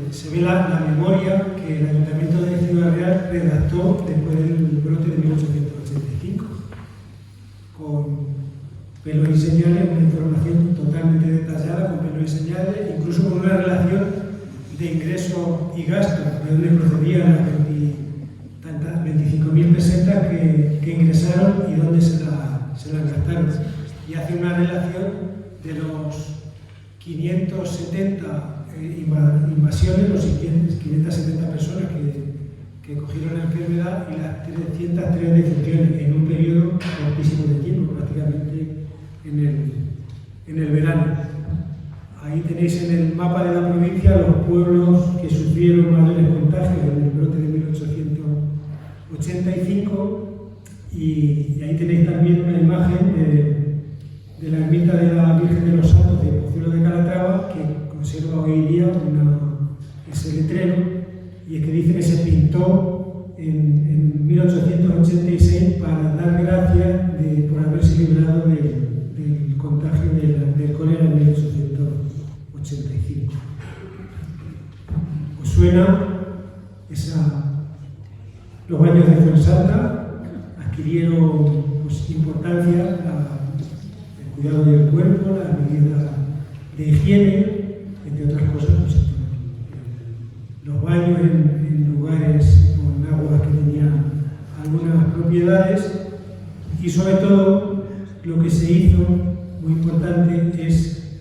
se ve la memoria que el Ayuntamiento de Ciudad Real redactó después del brote de 1885, con pelos y señales, una información totalmente detallada, con pelos y señales, incluso con una relación de ingresos y gastos, de dónde procedían las 25.000 pesetas que ingresaron y dónde se las gastaron. Y hace una relación de los 570 invasiones, los 570 personas que cogieron la enfermedad y las 303 defunciones en un periodo cortísimo de tiempo, prácticamente en el verano. Ahí tenéis en el mapa de la provincia los pueblos que sufrieron mayores contagios en el brote de 1885 y ahí tenéis también una imagen de la ermita de la Virgen de los Santos de Pozuelo pueblo de Calatrava, que conserva hoy día ese letrero, y es que dice que se pintó en 1886 para dar gracias por haberse librado del contagio del cólera en 1885. ¿Os suena los baños de Fuensanta? Adquirieron importancia el cuidado del cuerpo, las medidas de higiene, entre otras cosas, los baños en lugares con aguas que tenían algunas propiedades, y sobre todo lo que se hizo, muy importante, es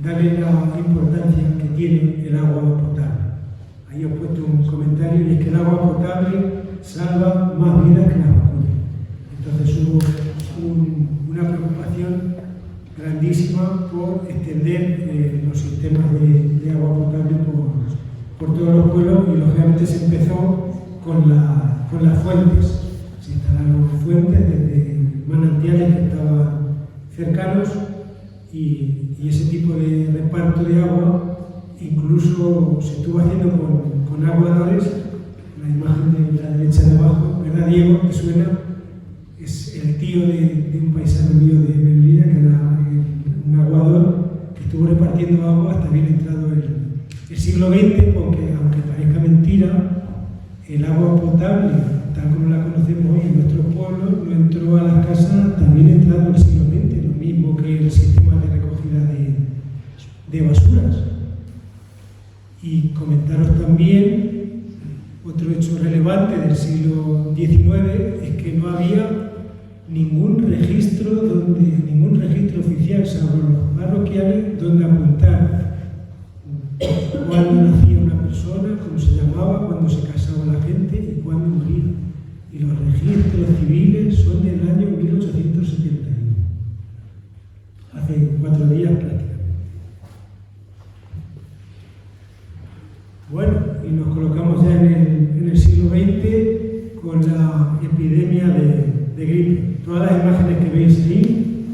darle la importancia que tiene el agua potable. Ahí os he puesto un comentario, y es que el agua potable salva más vidas que las vacunas. Entonces hubo una preocupación grandísima por extender los sistemas de agua potable por todos los pueblos, y lógicamente se empezó con las fuentes. Se instalaron fuentes desde manantiales que estaban cercanos, y ese tipo de reparto de agua incluso se estuvo haciendo con aguadores. La imagen de la derecha de abajo, ¿verdad, Diego? ¿Te suena? Es el tío de un paisano mío de Melilla, que era un aguador que estuvo repartiendo agua hasta bien entrado el siglo XX, porque aunque parezca mentira, el agua potable, tal como la conocemos hoy en nuestros pueblos, no entró a las casas también entrado el siglo XX, lo mismo que el sistema de recogida de basuras. Y comentaros también otro hecho relevante del siglo XIX, es que no había ningún registro oficial, salvo los parroquiales, donde apuntar cuándo nacía una persona, cómo se llamaba, cuándo se casaba la gente y cuándo moría. Y los registros civiles son del año 1871, hace 4 días prácticamente. Bueno, y nos colocamos ya en el siglo XX con la epidemia de gripe. Todas las imágenes que veis ahí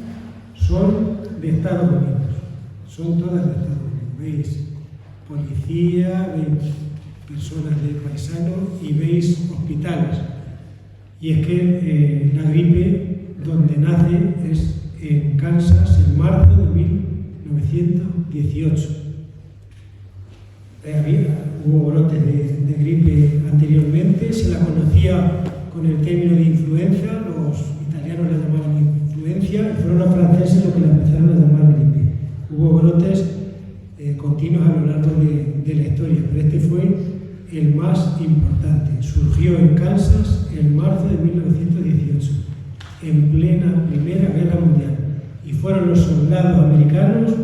son de Estados Unidos, son todas de Estados Unidos. Veis policía, veis personas de paisanos y veis hospitales. Y es que la gripe donde nace es en Kansas en marzo de 1918. Hubo brotes de gripe anteriormente, se la conocía con el término de influenza, los italianos la llamaban influencia, y fueron los franceses los que la empezaron a llamar gripe. Hubo brotes continuos a lo largo de la historia, pero este fue el más importante. Surgió en Kansas en marzo de 1918, en plena Primera Guerra Mundial, y fueron los soldados americanos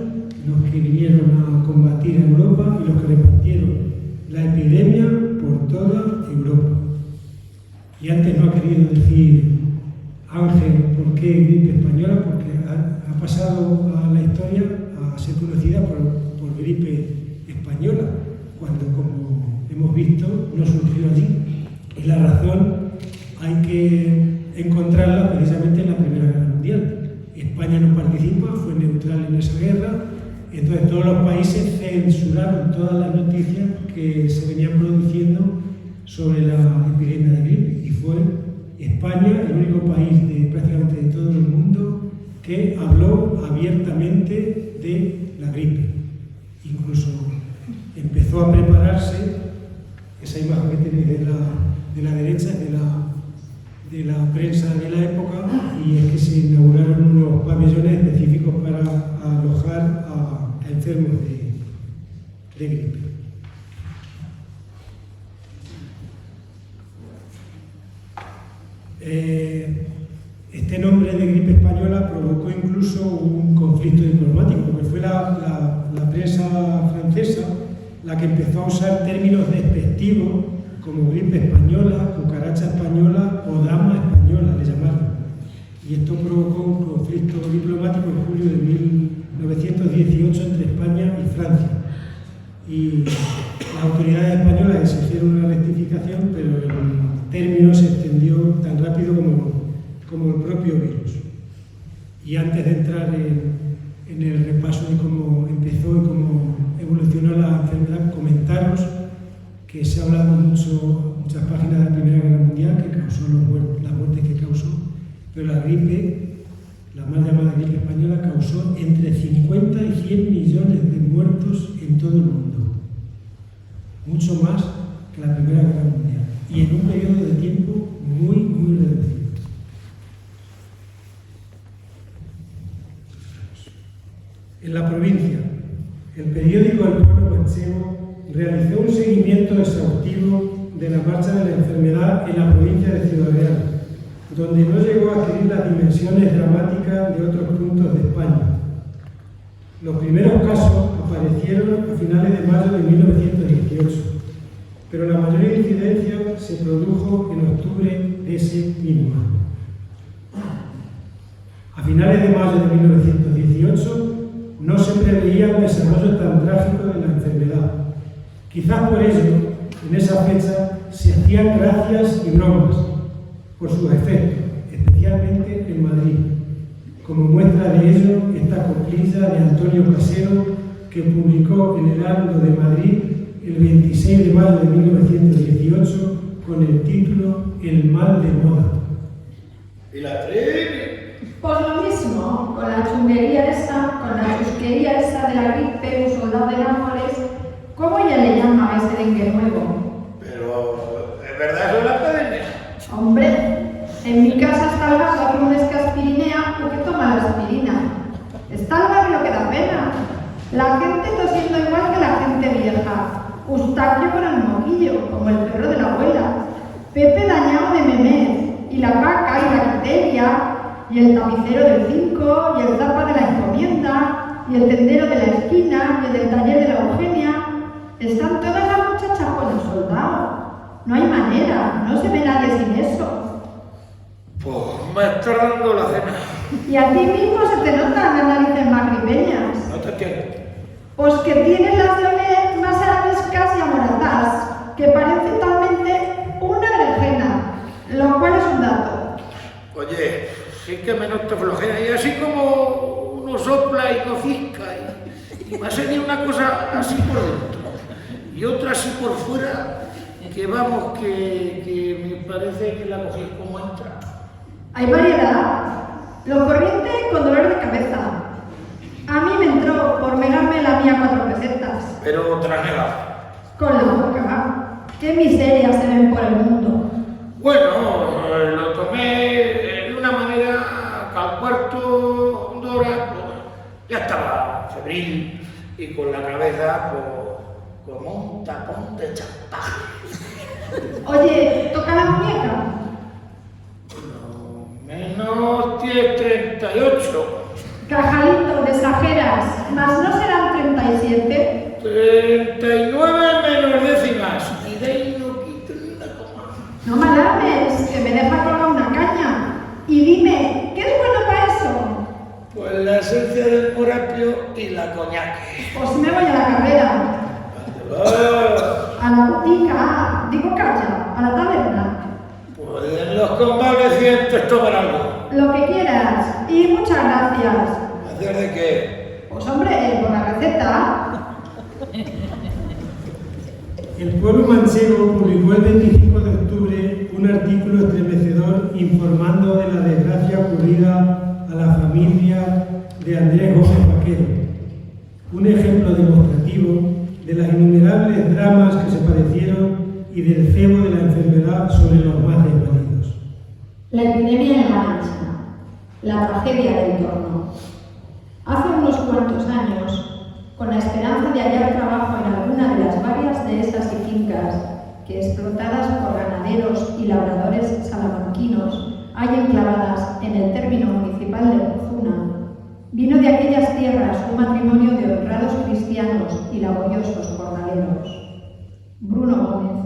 los que vinieron a combatir a Europa y los que repartieron la epidemia por toda Europa. Y antes no ha querido decir Ángel por qué gripe española, porque ha pasado a la historia a ser conocida por gripe española, cuando, como hemos visto, no surgió allí. Y la razón hay que encontrarla precisamente en la Primera Guerra Mundial. España no participa, fue neutral en esa guerra. Entonces todos los países censuraron todas las noticias que se venían produciendo sobre la epidemia de gripe, y fue España el único país prácticamente de todo el mundo que habló abiertamente de la gripe. Incluso empezó a prepararse, esa imagen que tenéis de la derecha es de la prensa de la época, y es que se inauguraron unos pabellones específicos para alojar a enfermos de gripe. Este nombre de gripe española provocó incluso un conflicto diplomático, porque fue la prensa francesa la que empezó a usar términos despectivos como gripe española, cucaracha española o dama española, le llamaron. Y esto provocó un conflicto diplomático en julio de 1918 entre España y Francia. Y las autoridades españolas exigieron una rectificación, pero el término se extendió tan rápido como el propio virus. Y antes de entrar en el repaso de cómo empezó y cómo evolucionó la enfermedad, comentaros que se ha hablado muchas páginas de la Primera Guerra Mundial que causó las muertes que causó, pero la gripe, la mal llamada gripe española, causó entre 50 y 100 millones de muertos en todo el mundo, mucho más que la Primera Guerra Mundial, y en un periodo de tiempo muy, muy reducido. En la provincia, el periódico El Pueblo Manchego realizó un seguimiento exhaustivo de la marcha de la enfermedad en la provincia de Ciudad Real, donde no llegó a adquirir las dimensiones dramáticas de otros puntos de España. Los primeros casos aparecieron a finales de mayo de 1918, pero la mayor incidencia se produjo en octubre de ese mismo año. A finales de mayo de 1918 no se preveía un desarrollo tan trágico de la enfermedad. Quizás por ello, en esa fecha, se hacían gracias y bromas por sus efectos, especialmente en Madrid. Como muestra de ello, esta coplilla de Antonio Casero, que publicó en el Heraldo de Madrid el 26 de mayo de 1918 con el título El mal de moda. ¿Y la Trini? Pues lo mismo, con la chunguería esa, con la chusquería esa de la gripe, un soldado de Nápoles, ¿cómo ella le llama a ese dengue nuevo? Pero, ¿es verdad eso de la pandemia? Hombre, en mi casa está el vaso hace un mes que aspirinea o que toma la aspirina. Está el barrio que da pena. La gente tosiendo igual que la gente vieja. Eustaquio con el moquillo, como el perro de la abuela. Pepe dañado de memez, y la vaca y la quiteria, y el tapicero del 5, y el zapa de la encomienda, y el tendero de la esquina, y el del taller de la Eugenia. Están todas las muchachas con el soldado. No hay manera, no se ve nadie sin eso. Pues me está dando la cena. Y a ti mismo se te notan las narices más gripeñas. No te entiendo. Pues que tienes las de Onet más arabescas y amoradas, que parecen talmente una berenjena, lo cual es un dato. Oye, sí que me noto flojera y así como uno sopla y no cisca y me ha salido una cosa así por dentro y otra así por fuera que vamos, que me parece que la cogí como entra. Hay variedad. Lo corriente con dolor de cabeza. A mí me entró por megarme la mía 4 pesetas. Pero tranquila. Con la boca. Qué miserias se ven por el mundo. Bueno, lo tomé de una manera que al cuarto de hora pues, ya estaba febril y con la cabeza pues, como un tapón de champán. Oye, ¿toca la muñeca? No, menos 10,38. Cajalito, de exageras, más no serán 37. 39 menos décimas. Y de ahí no quito ni una coma. No me alarmes, que me deja colgar una caña. Y dime, ¿qué es bueno para eso? Pues la esencia del morapio y la coñaque. Pues me voy a la carrera. A la botica, digo calla, a la taberna. Pueden los convalecientes tomar algo. Lo que quieras, y muchas gracias. ¿Hacer de qué? Pues hombre, por la receta. El Pueblo Manchego publicó el 25 de octubre un artículo estremecedor informando de la desgracia ocurrida a la familia de Andrés Gómez Vaquero. Un ejemplo demostrativo de las innumerables dramas que se padecieron y del cebo de la enfermedad sobre los más desvalidos. La epidemia en la Mancha, la tragedia del entorno. Hace unos cuantos años, con la esperanza de hallar trabajo en alguna de las varias dehesas y fincas que, explotadas por ganaderos y labradores salamanquinos, hay enclavadas en el término municipal de Ozuna, vino de aquellas tierras un matrimonio de honrados cristianos y laboriosos jornaleros. Bruno Gómez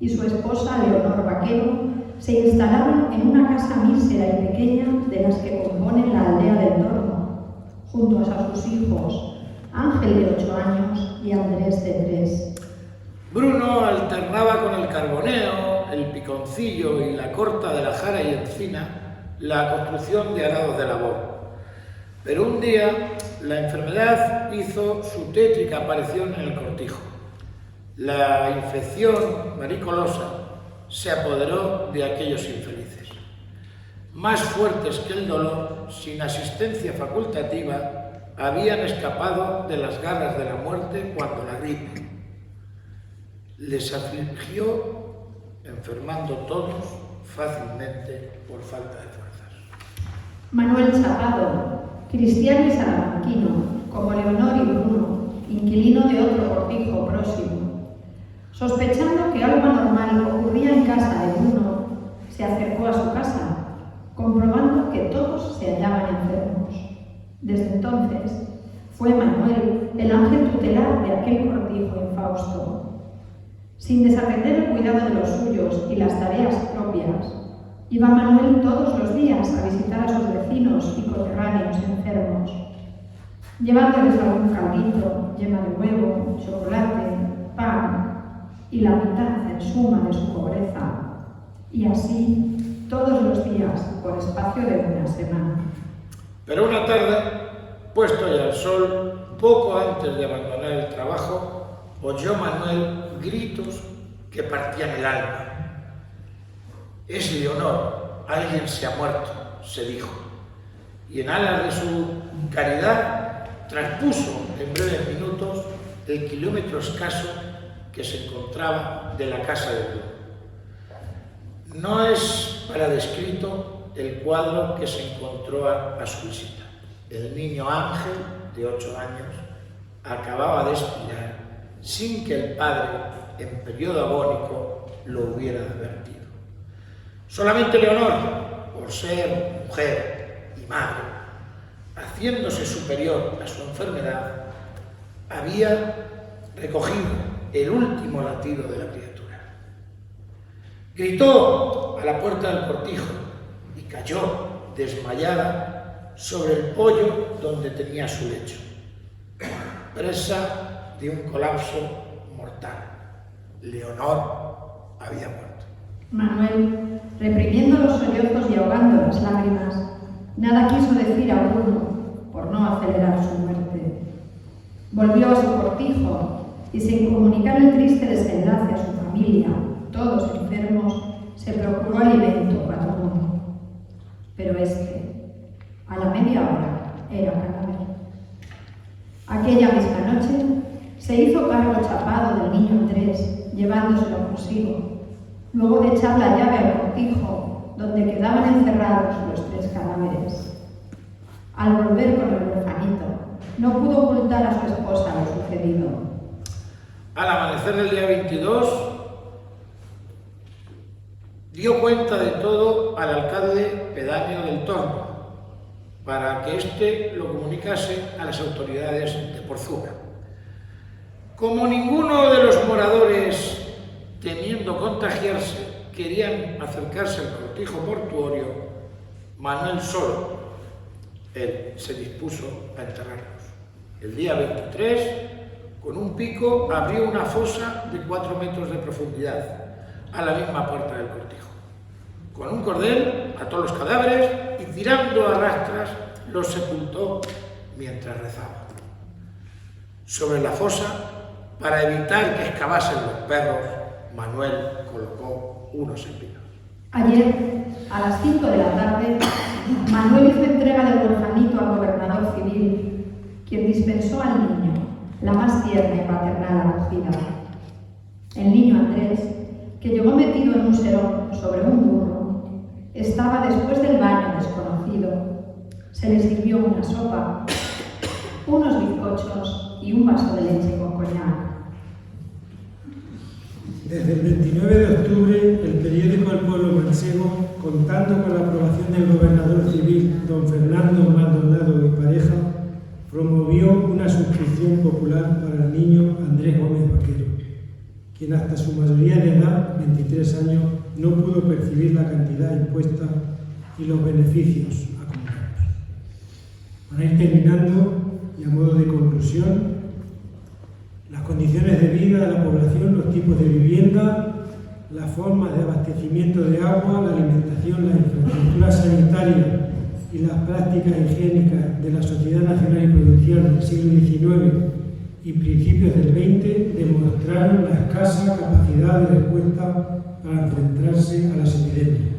y su esposa Leonor Vaquero se instalaron en una casa mísera y pequeña de las que componen la aldea del Torno, junto a sus hijos, Ángel de 8 años y Andrés de 3. Bruno alternaba con el carboneo, el piconcillo y la corta de la jara y encina la construcción de arados de labor. Pero un día la enfermedad hizo su tétrica aparición en el cortijo. La infección varicolosa se apoderó de aquellos infelices. Más fuertes que el dolor, sin asistencia facultativa, habían escapado de las garras de la muerte cuando la gripe les afligió, enfermando todos fácilmente por falta de fuerzas. Manuel Chapado, cristiano y salamanquino, como Leonor y Bruno, inquilino de otro cortijo próximo, sospechando que algo anormal ocurría en casa de Bruno, se acercó a su casa, comprobando que todos se hallaban enfermos. Desde entonces, fue Manuel el ángel tutelar de aquel cortijo infausto. Sin desatender el cuidado de los suyos y las tareas propias, iba Manuel todos los días a visitar a sus vecinos y coterráneos enfermos, llevándoles algún caldito, yema de huevo, chocolate, pan y la mitad en suma de su pobreza, y así todos los días por espacio de una semana. Pero una tarde, puesto ya el sol, poco antes de abandonar el trabajo, oyó Manuel gritos que partían el alma. «Es Leonor, alguien se ha muerto», se dijo, y en alas de su caridad traspuso en breves minutos el kilómetro escaso que se encontraba de la casa de Bruno. No es para descrito el cuadro que se encontró a su visita. El niño Ángel, de 8 años, acababa de expirar sin que el padre, en periodo agónico, lo hubiera advertido. Solamente Leonor, por ser mujer y madre, haciéndose superior a su enfermedad, había recogido el último latido de la criatura. Gritó a la puerta del cortijo y cayó desmayada sobre el poyo donde tenía su lecho, presa de un colapso mortal. Leonor había muerto. Manuel, reprimiendo los sollozos y ahogando las lágrimas, nada quiso decir a Bruno por no acelerar su muerte. Volvió a su cortijo y, sin comunicar el triste desenlace a su familia, todos enfermos, se procuró alimento para Bruno. Pero a la media hora, era cadáver. Aquella misma noche, se hizo cargo Chapado del niño Andrés, llevándoselo consigo, luego de echar la llave al cortijo, donde quedaban encerrados los 3 cadáveres. Al volver con el huerfanito, no pudo ocultar a su esposa lo sucedido. Al amanecer del día 22, dio cuenta de todo al alcalde pedáneo del Torno, para que éste lo comunicase a las autoridades de Porzuma. Como ninguno de los moradores, temiendo contagiarse, querían acercarse al cortijo mortuorio, Manuel solo, él se dispuso a enterrarlos. El día 23, con un pico, abrió una fosa de 4 metros de profundidad a la misma puerta del cortijo. Con un cordel ató los cadáveres y, tirando a rastras, los sepultó mientras rezaba. Sobre la fosa, para evitar que excavasen los perros, Manuel colocó unos espinos. Ayer, a las 5 de la tarde, Manuel hizo entrega del huerfanito al gobernador civil, quien dispensó al niño la más tierna y paternal acogida. El niño Andrés, que llegó metido en un serón sobre un burro, estaba después del baño desconocido. Se le sirvió una sopa, unos bizcochos y un vaso de leche con coñac. Desde el 29 de octubre, el periódico El Pueblo Manchego, contando con la aprobación del gobernador civil, don Fernando Maldonado y Pareja, promovió una suscripción popular para el niño Andrés Gómez Vaquero, quien hasta su mayoría de edad, 23 años, no pudo percibir la cantidad impuesta y los beneficios acumulados. Para ir terminando, y a modo de conclusión, las condiciones de vida de la población, los tipos de vivienda, las formas de abastecimiento de agua, la alimentación, la infraestructura sanitaria y las prácticas higiénicas de la sociedad finales del siglo XIX y principios del XX demostraron la escasa capacidad de respuesta para enfrentarse a las epidemias.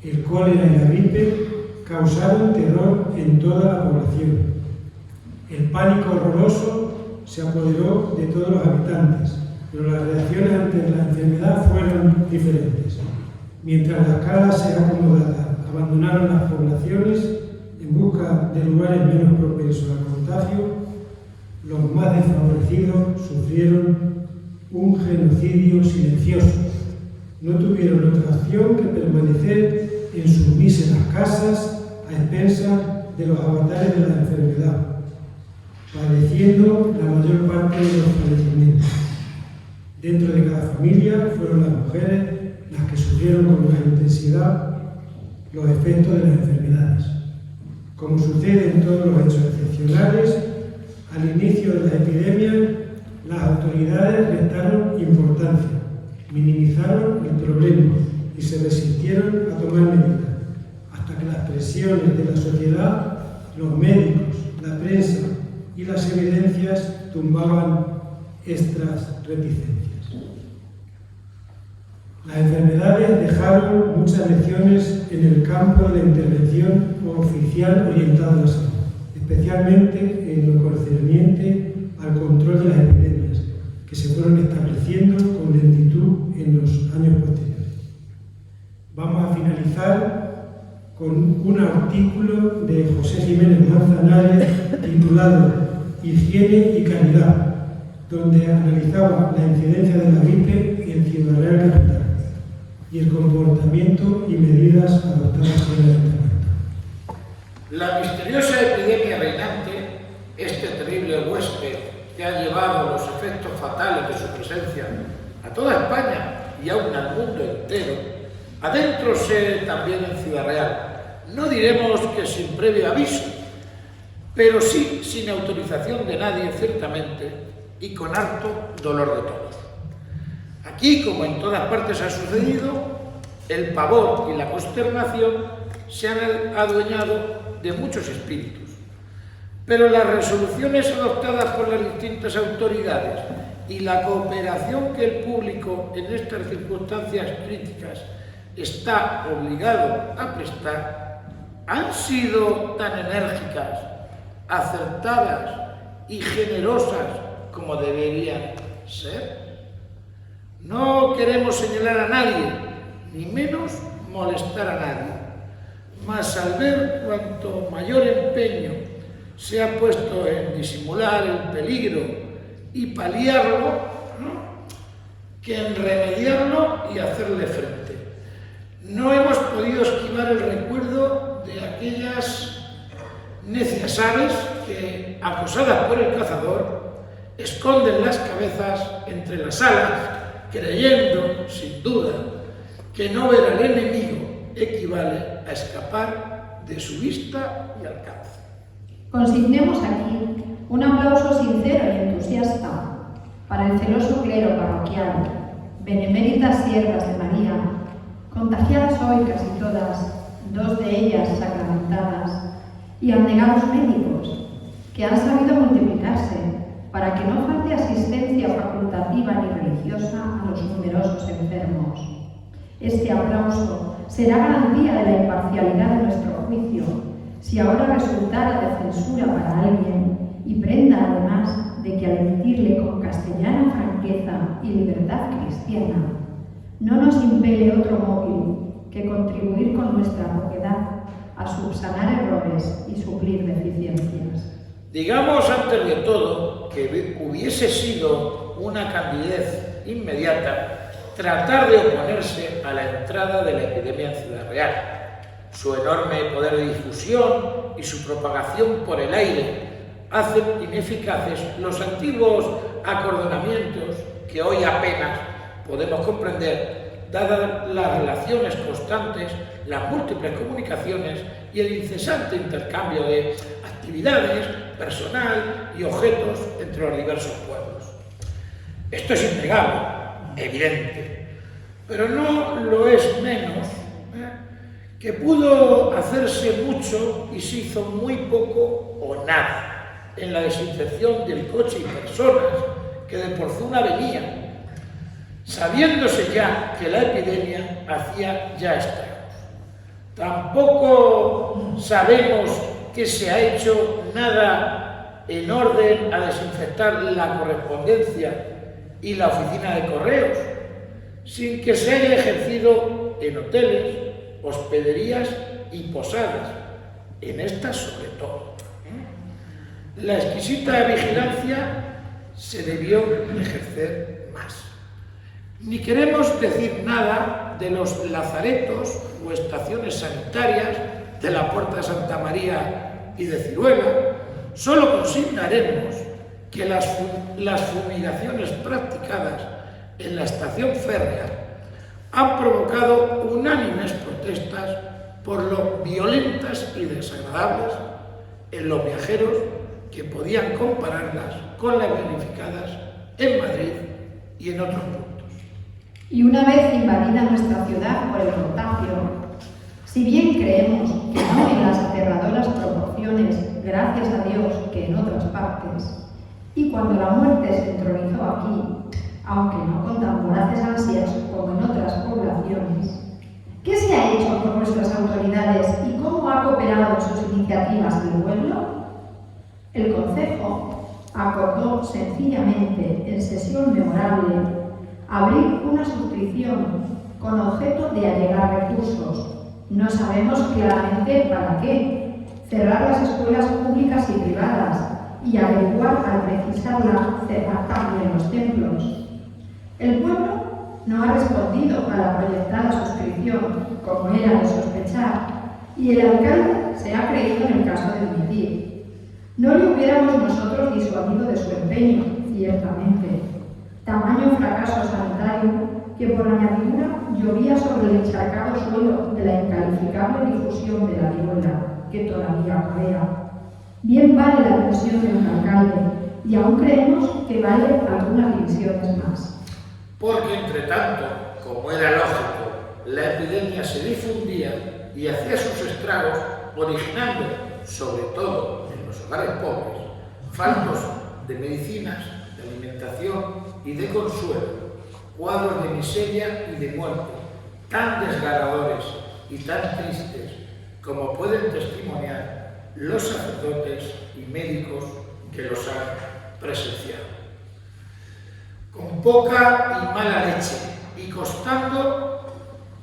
El cólera y la gripe causaron terror en toda la población. El pánico horroroso se apoderó de todos los habitantes, pero las reacciones ante la enfermedad fueron diferentes. Mientras las clases acomodadas abandonaron las poblaciones en busca de lugares menos propensos al contagio, los más desfavorecidos sufrieron un genocidio silencioso. No tuvieron otra opción que permanecer en sus míseras casas a expensas de los avatares de la enfermedad, padeciendo la mayor parte de los fallecimientos. Dentro de cada familia fueron las mujeres las que sufrieron con más intensidad los efectos de las enfermedades. Como sucede en todos los hechos excepcionales, al inicio de la epidemia, las autoridades restaron importancia, minimizaron el problema y se resistieron a tomar medidas, hasta que las presiones de la sociedad, los médicos, la prensa y las evidencias tumbaban estas reticencias. Las enfermedades dejaron muchas lecciones en el campo de la intervención oficial orientada a la salud, especialmente en lo concerniente al control de las epidemias, que se fueron estableciendo con lentitud en los años posteriores. Vamos a finalizar con un artículo de José Jiménez Manzanares titulado Higiene y calidad, donde analizaba la incidencia de la gripe en Ciudad Real Capital y el comportamiento y medidas adoptadas por el Ayuntamiento. La misteriosa epidemia reinante, este terrible huésped que ha llevado los efectos fatales de su presencia a toda España y aún al mundo entero, adéntrose también en Ciudad Real. No diremos que sin previo aviso, pero sí sin autorización de nadie, ciertamente, y con harto dolor de todos. Aquí, como en todas partes ha sucedido, el pavor y la consternación se han adueñado de muchos espíritus. Pero las resoluciones adoptadas por las distintas autoridades y la cooperación que el público en estas circunstancias críticas está obligado a prestar han sido tan enérgicas, acertadas y generosas como deberían ser. No queremos señalar a nadie, ni menos molestar a nadie, mas al ver cuanto mayor empeño se ha puesto en disimular el peligro y paliarlo, ¿no?, que en remediarlo y hacerle frente. No hemos podido esquivar el recuerdo de aquellas necias aves que, acosadas por el cazador, esconden las cabezas entre las alas, creyendo, sin duda, que no ver al enemigo equivale a escapar de su vista y alcance. Consignemos aquí un aplauso sincero y entusiasta para el celoso clero parroquial, beneméritas siervas de María, contagiadas hoy casi todas, dos de ellas sacramentadas, y abnegados médicos, que han sabido multiplicarse para que no falte asistencia facultativa ni religiosa a los numerosos enfermos. Este aplauso será garantía de la imparcialidad de nuestro juicio, si ahora resultara de censura para alguien, y prenda además de que al emitirle con castellana franqueza y libertad cristiana, no nos impele otro móvil que contribuir con nuestra propiedad a subsanar errores y suplir deficiencias. Digamos antes de todo que hubiese sido una candidez inmediata tratar de oponerse a la entrada de la epidemia en Ciudad Real. Su enorme poder de difusión y su propagación por el aire hacen ineficaces los antiguos acordonamientos que hoy apenas podemos comprender, dadas las relaciones constantes, las múltiples comunicaciones y el incesante intercambio de actividades, personal y objetos entre los diversos pueblos. Esto es innegable, evidente, pero no lo es menos que pudo hacerse mucho y se hizo muy poco o nada. en la desinfección del coche y personas que de Porzuna venían, sabiéndose ya que la epidemia hacía ya estragos. Tampoco sabemos que se ha hecho nada en orden a desinfectar la correspondencia y la oficina de correos, sin que se haya ejercido en hoteles, hospederías y posadas, en estas sobre todo. La exquisita vigilancia se debió ejercer más. Ni queremos decir nada de los lazaretos o estaciones sanitarias de la Puerta de Santa María y de Ciruela. Solo consignaremos que las fumigaciones practicadas en la estación férrea han provocado unánimes protestas por lo violentas y desagradables en los viajeros que podían compararlas con las verificadas en Madrid y en otros puntos. Y una vez invadida nuestra ciudad por el contagio, si bien creemos que no en las aterradoras proporciones, gracias a Dios, que en otras partes, y cuando la muerte se entronizó aquí, aunque no con tan voraces ansias como en otras poblaciones, ¿qué se ha hecho por nuestras autoridades y cómo ha cooperado en sus iniciativas el pueblo? El Concejo acordó sencillamente en sesión memorable abrir una suscripción con objeto de allegar recursos. No sabemos claramente para qué. Cerrar las escuelas públicas y privadas y averiguar al precisarla cerrar también los templos. El pueblo no ha respondido a la proyectada suscripción, como era de sospechar, y el alcalde se ha creído en el caso de dimitir. No le hubiéramos nosotros disuadido de su empeño, ciertamente. Tamaño fracaso sanitario que por añadidura llovía sobre el encharcado suelo de la incalificable difusión de la viruela que todavía crea. Bien vale la presión de un alcalde y aún creemos que vale algunas divisiones más. Porque, entre tanto, como era lógico, la epidemia se difundía y hacía sus estragos, originando, sobre todo en los hogares pobres, faltos de medicinas, de alimentación y de consuelo, cuadros de miseria y de muerte, tan desgarradores y tan tristes como pueden testimoniar los sacerdotes y médicos que los han presenciado. Con poca y mala leche y costando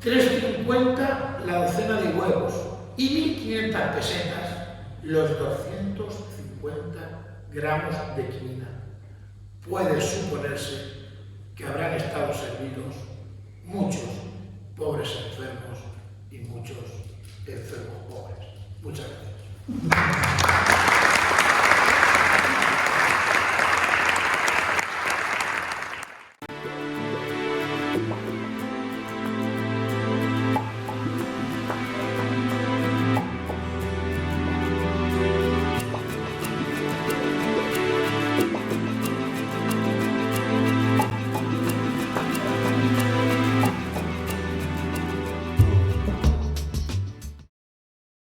3,50 la docena de huevos y 1.500 pesetas los 250 gramos de quinina. Puede suponerse que habrán estado servidos muchos pobres enfermos y muchos enfermos pobres. Muchas gracias.